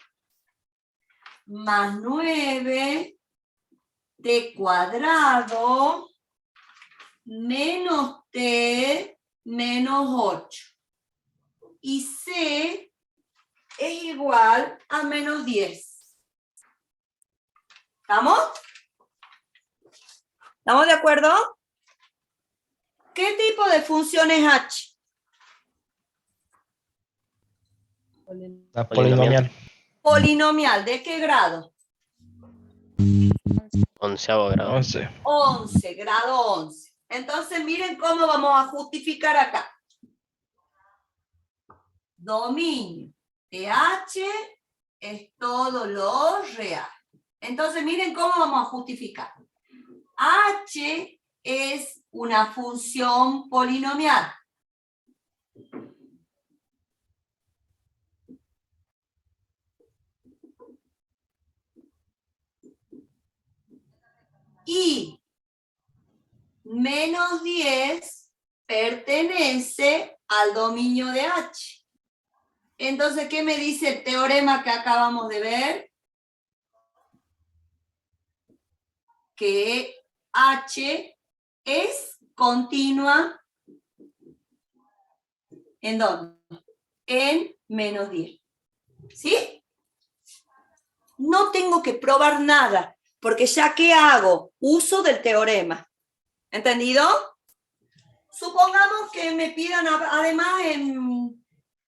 Speaker 1: más 9 t cuadrado menos t menos 8. Y c es igual a menos 10. ¿Estamos? ¿Estamos de acuerdo? ¿Qué tipo de función es h?
Speaker 6: La polinomial.
Speaker 1: Polinomial, ¿de qué grado?
Speaker 6: 11º grado.
Speaker 1: 11, grado 11. Entonces miren cómo vamos a justificar acá. Dominio de h es todo lo real. Entonces miren cómo vamos a justificar. H es una función polinomial. Y menos 10 pertenece al dominio de H. Entonces, ¿qué me dice el teorema que acabamos de ver? Que H es continua. ¿En dónde? En menos 10. ¿Sí? No tengo que probar nada, porque ya que hago uso del teorema. ¿Entendido? Supongamos que me pidan además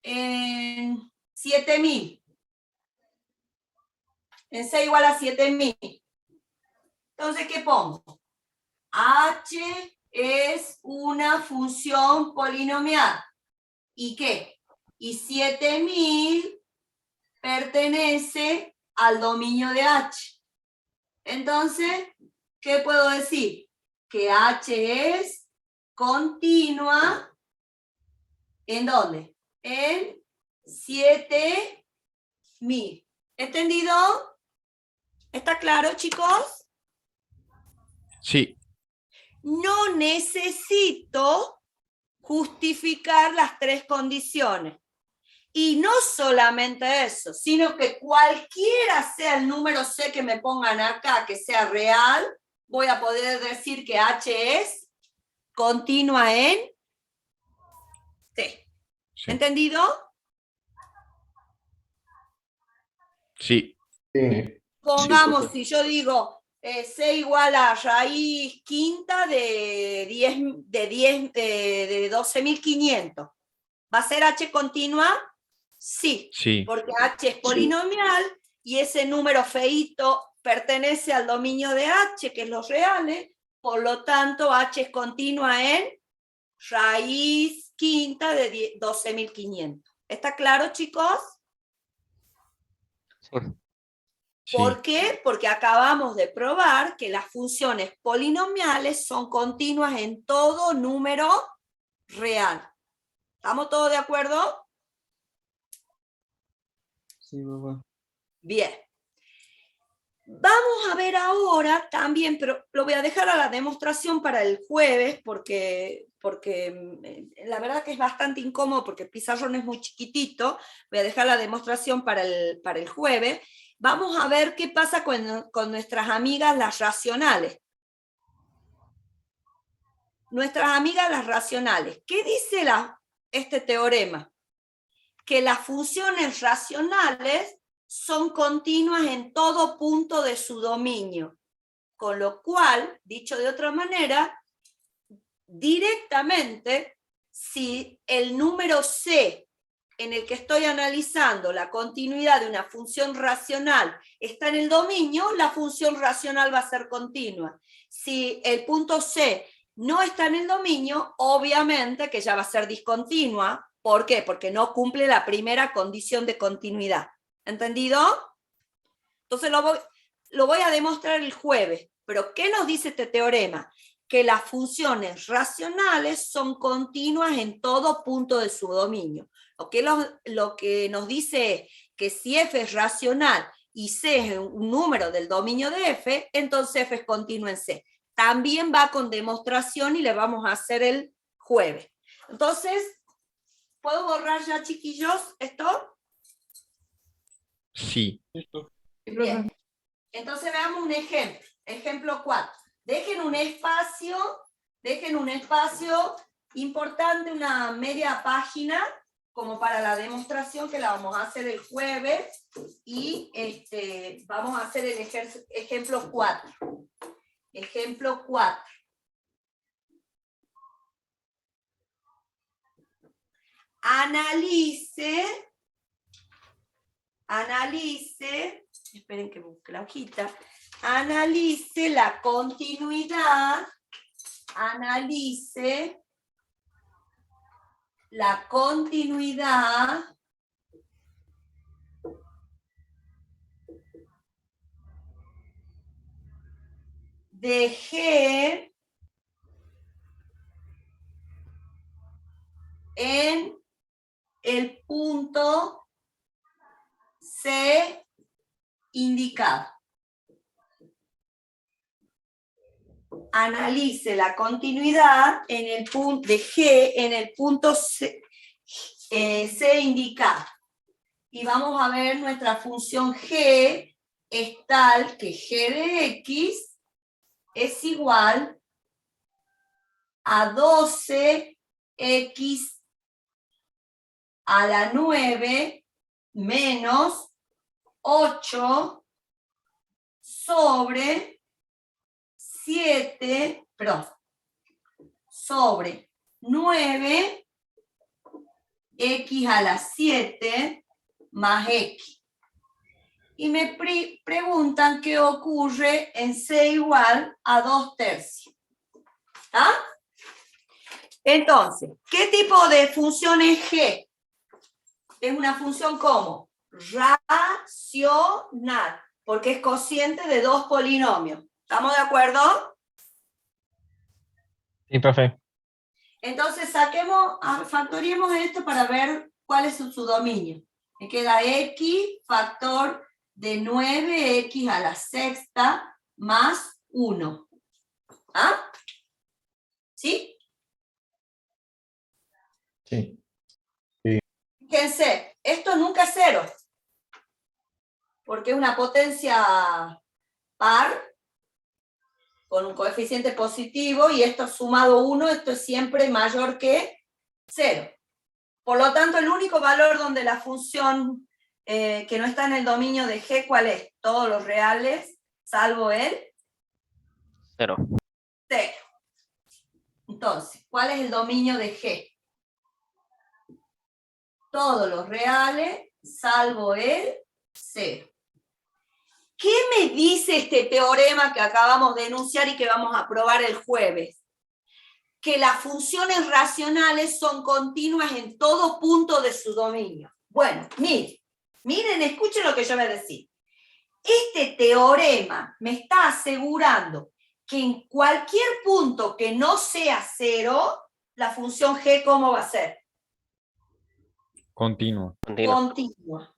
Speaker 1: en 7000. En C igual a 7000. Entonces, ¿qué pongo? H es una función polinomial. ¿Y qué? Y 7000 pertenece al dominio de H. Entonces, ¿qué puedo decir? Que H es continua. ¿En dónde? En 7000. ¿Entendido? ¿Está claro, chicos?
Speaker 8: Sí.
Speaker 1: No necesito justificar las tres condiciones. Y no solamente eso, sino que cualquiera sea el número C que me pongan acá, que sea real, voy a poder decir que H es continua en C.
Speaker 8: Sí.
Speaker 1: ¿Entendido?
Speaker 8: Sí.
Speaker 7: Sí.
Speaker 1: Pongamos,
Speaker 7: profe.
Speaker 1: si yo digo C igual a raíz quinta de 12.500, ¿va a ser H continua? Sí,
Speaker 8: Sí.
Speaker 1: porque H es polinomial y ese número feíto pertenece al dominio de H, que es los reales, por lo tanto H es continua en raíz quinta de 12.500. ¿Está claro, chicos?
Speaker 6: Sí.
Speaker 1: ¿Por qué? Porque acabamos de probar que las funciones polinomiales son continuas en todo número real. ¿Estamos todos de acuerdo?
Speaker 3: Sí, profe.
Speaker 1: Bien. Vamos a ver ahora también, pero lo voy a dejar a la demostración para el jueves, porque la verdad que es bastante incómodo, porque el pizarrón es muy chiquitito. Voy a dejar la demostración para el jueves. Vamos a ver qué pasa con nuestras amigas las racionales. Nuestras amigas las racionales. ¿Qué dice este teorema? Que las funciones racionales son continuas en todo punto de su dominio. Con lo cual, dicho de otra manera, directamente, si el número C en el que estoy analizando la continuidad de una función racional está en el dominio, la función racional va a ser continua. Si el punto C no está en el dominio, obviamente que ya va a ser discontinua. ¿Por qué? Porque no cumple la primera condición de continuidad. ¿Entendido? Entonces lo voy a demostrar el jueves. Pero ¿qué nos dice este teorema? Que las funciones racionales son continuas en todo punto de su dominio. Lo que nos dice es que si f es racional y C es un número del dominio de F, entonces F es continuo en C. También va con demostración y le vamos a hacer el jueves. Entonces, ¿puedo borrar ya, chiquillos, esto?
Speaker 8: Sí.
Speaker 1: Bien. Entonces veamos un ejemplo. Ejemplo 4. Dejen un espacio importante, una media página, como para la demostración que la vamos a hacer el jueves, y vamos a hacer el ejemplo 4. Ejemplo 4. Analice, esperen que busque la hojita, analice la continuidad, de G en el punto C indicado. Analice la continuidad en el punto de G en el punto C indicado. Y vamos a ver nuestra función G es tal que G de X es igual a 12x a la 9 menos 8 sobre 9 x a la 7 más x. Y me preguntan qué ocurre en C igual a 2/3. ¿Está? Entonces, ¿qué tipo de función es G? Es una función como racional, porque es cociente de dos polinomios. ¿Estamos de acuerdo?
Speaker 6: Sí, profe.
Speaker 1: Entonces factoriemos esto para ver cuál es su dominio. Me queda x factor de 9x a la sexta más 1. ¿Ah? ¿Sí?
Speaker 5: Sí.
Speaker 1: Fíjense, esto nunca es 0, porque es una potencia par con un coeficiente positivo, y esto sumado 1, esto es siempre mayor que 0. Por lo tanto, el único valor donde la función que no está en el dominio de G, ¿cuál es? Todos los reales, salvo el
Speaker 2: 0.
Speaker 1: 0. Entonces, ¿cuál es el dominio de G? Todos los reales, salvo el 0. ¿Qué me dice este teorema que acabamos de enunciar y que vamos a probar el jueves? Que las funciones racionales son continuas en todo punto de su dominio. Bueno, miren, escuchen lo que yo voy a decir. Este teorema me está asegurando que en cualquier punto que no sea 0, la función G, ¿cómo va a ser?
Speaker 8: Continuo.
Speaker 1: Continua.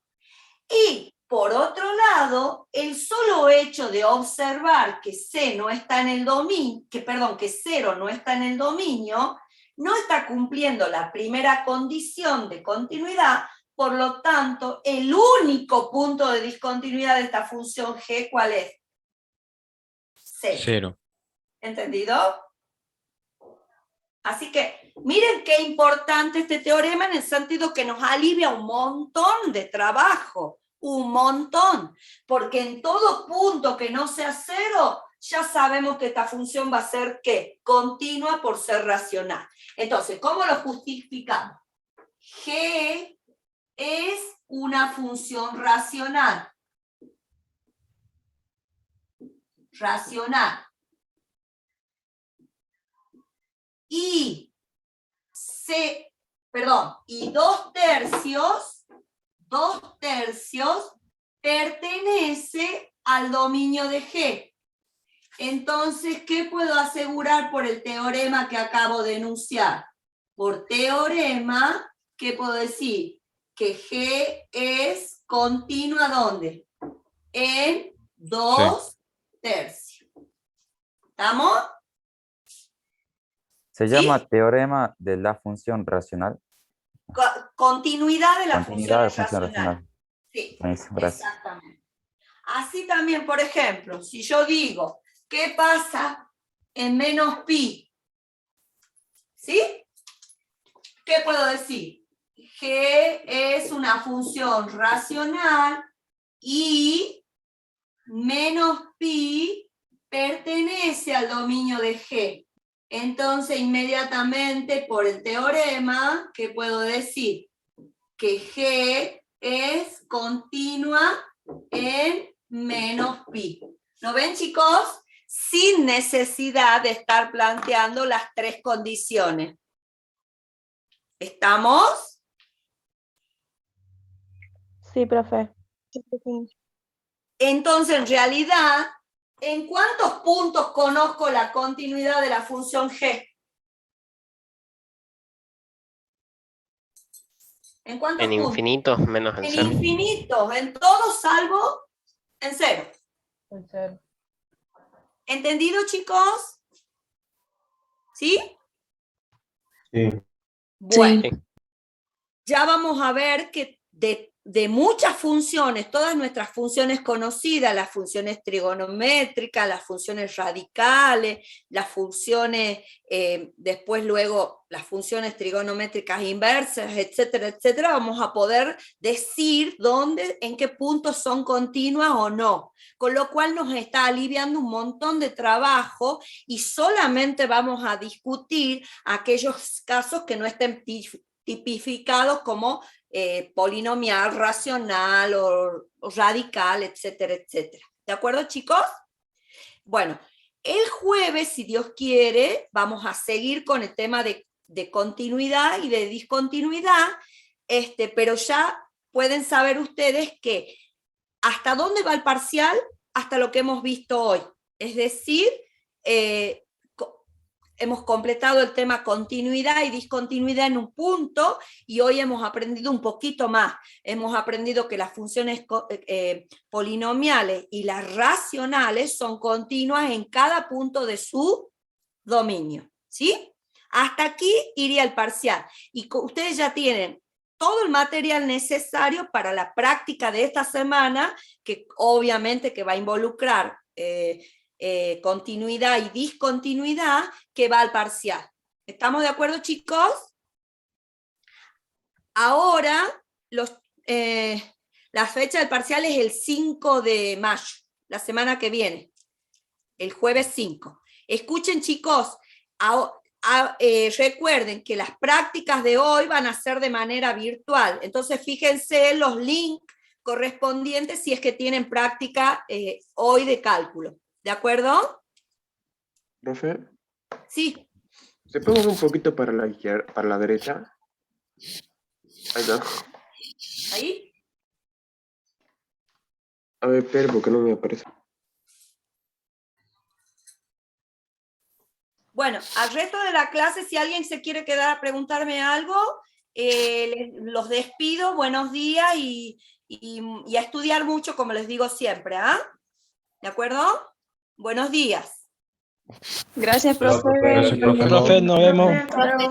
Speaker 1: Y, por otro lado, el solo hecho de observar que C no está en el dominio, que 0 no está en el dominio, no está cumpliendo la primera condición de continuidad. Por lo tanto, el único punto de discontinuidad de esta función G, ¿cuál es? 0. ¿Entendido? Así que, miren qué importante este teorema en el sentido que nos alivia un montón de trabajo, un montón, porque en todo punto que no sea 0, ya sabemos que esta función va a ser, ¿qué? Continua por ser racional. Entonces, ¿cómo lo justificamos? G es una función racional. Y 2/3 pertenece al dominio de G. Entonces, ¿qué puedo asegurar por el teorema que acabo de enunciar? Por teorema, ¿qué puedo decir? Que G es continua, ¿dónde? en 2/3. ¿Estamos?
Speaker 9: ¿Se llama teorema de la función racional?
Speaker 1: Continuidad de las
Speaker 9: Continuidad de
Speaker 1: funciones
Speaker 9: función
Speaker 1: racionales.
Speaker 9: racional.
Speaker 1: Sí,
Speaker 9: Buenísimo, gracias.
Speaker 1: exactamente. Así también, por ejemplo, si yo digo, ¿qué pasa en menos pi? ¿Sí? ¿Qué puedo decir? G es una función racional y menos pi pertenece al dominio de G. Entonces, inmediatamente por el teorema, ¿qué puedo decir? Que G es continua en menos pi. ¿No ven, chicos? Sin necesidad de estar planteando las tres condiciones. ¿Estamos?
Speaker 4: Sí, profe.
Speaker 1: Entonces, en realidad, ¿en cuántos puntos conozco la continuidad de la función G? ¿En cuántos
Speaker 6: En
Speaker 1: puntos?
Speaker 6: infinitos menos en
Speaker 1: En
Speaker 6: cero.
Speaker 1: infinitos, en todo salvo en cero. ¿Entendido, chicos? ¿Sí?
Speaker 5: Sí.
Speaker 1: Bueno,
Speaker 6: Sí.
Speaker 1: ya vamos a ver que de muchas funciones, todas nuestras funciones conocidas, las funciones trigonométricas, las funciones radicales, las funciones, después luego las funciones trigonométricas inversas, etcétera, etcétera, vamos a poder decir dónde, en qué puntos son continuas o no, con lo cual nos está aliviando un montón de trabajo y solamente vamos a discutir aquellos casos que no estén tipificados como polinomial, racional o radical, etcétera, etcétera. ¿De acuerdo, chicos? Bueno, el jueves, si Dios quiere, vamos a seguir con el tema de continuidad y de discontinuidad, pero ya pueden saber ustedes que hasta dónde va el parcial, hasta lo que hemos visto hoy. Es decir, hemos completado el tema continuidad y discontinuidad en un punto y hoy hemos aprendido un poquito más. Hemos aprendido que las funciones polinomiales y las racionales son continuas en cada punto de su dominio. ¿Sí? Hasta aquí iría el parcial. Y ustedes ya tienen todo el material necesario para la práctica de esta semana, que obviamente que va a involucrar continuidad y discontinuidad, que va al parcial. ¿Estamos de acuerdo, chicos? Ahora, la fecha del parcial es el 5 de mayo, la semana que viene, el jueves 5. Escuchen, chicos, recuerden que las prácticas de hoy van a ser de manera virtual, entonces fíjense los links correspondientes si es que tienen práctica hoy de cálculo. ¿De acuerdo?
Speaker 10: Profe,
Speaker 1: Sí.
Speaker 10: ¿se puede mover un poquito para la izquierda, para la derecha? Ahí está.
Speaker 1: ¿Ahí?
Speaker 10: A ver, espera, porque no me aparece.
Speaker 1: Bueno, al resto de la clase, si alguien se quiere quedar a preguntarme algo, los despido, buenos días y a estudiar mucho, como les digo siempre, ¿ah? ¿De acuerdo? Buenos días.
Speaker 4: Gracias, profe.
Speaker 5: Gracias, profe.
Speaker 6: Profe, nos vemos.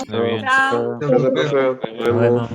Speaker 8: Muy bien.
Speaker 1: Chao.
Speaker 10: Profe, nos vemos.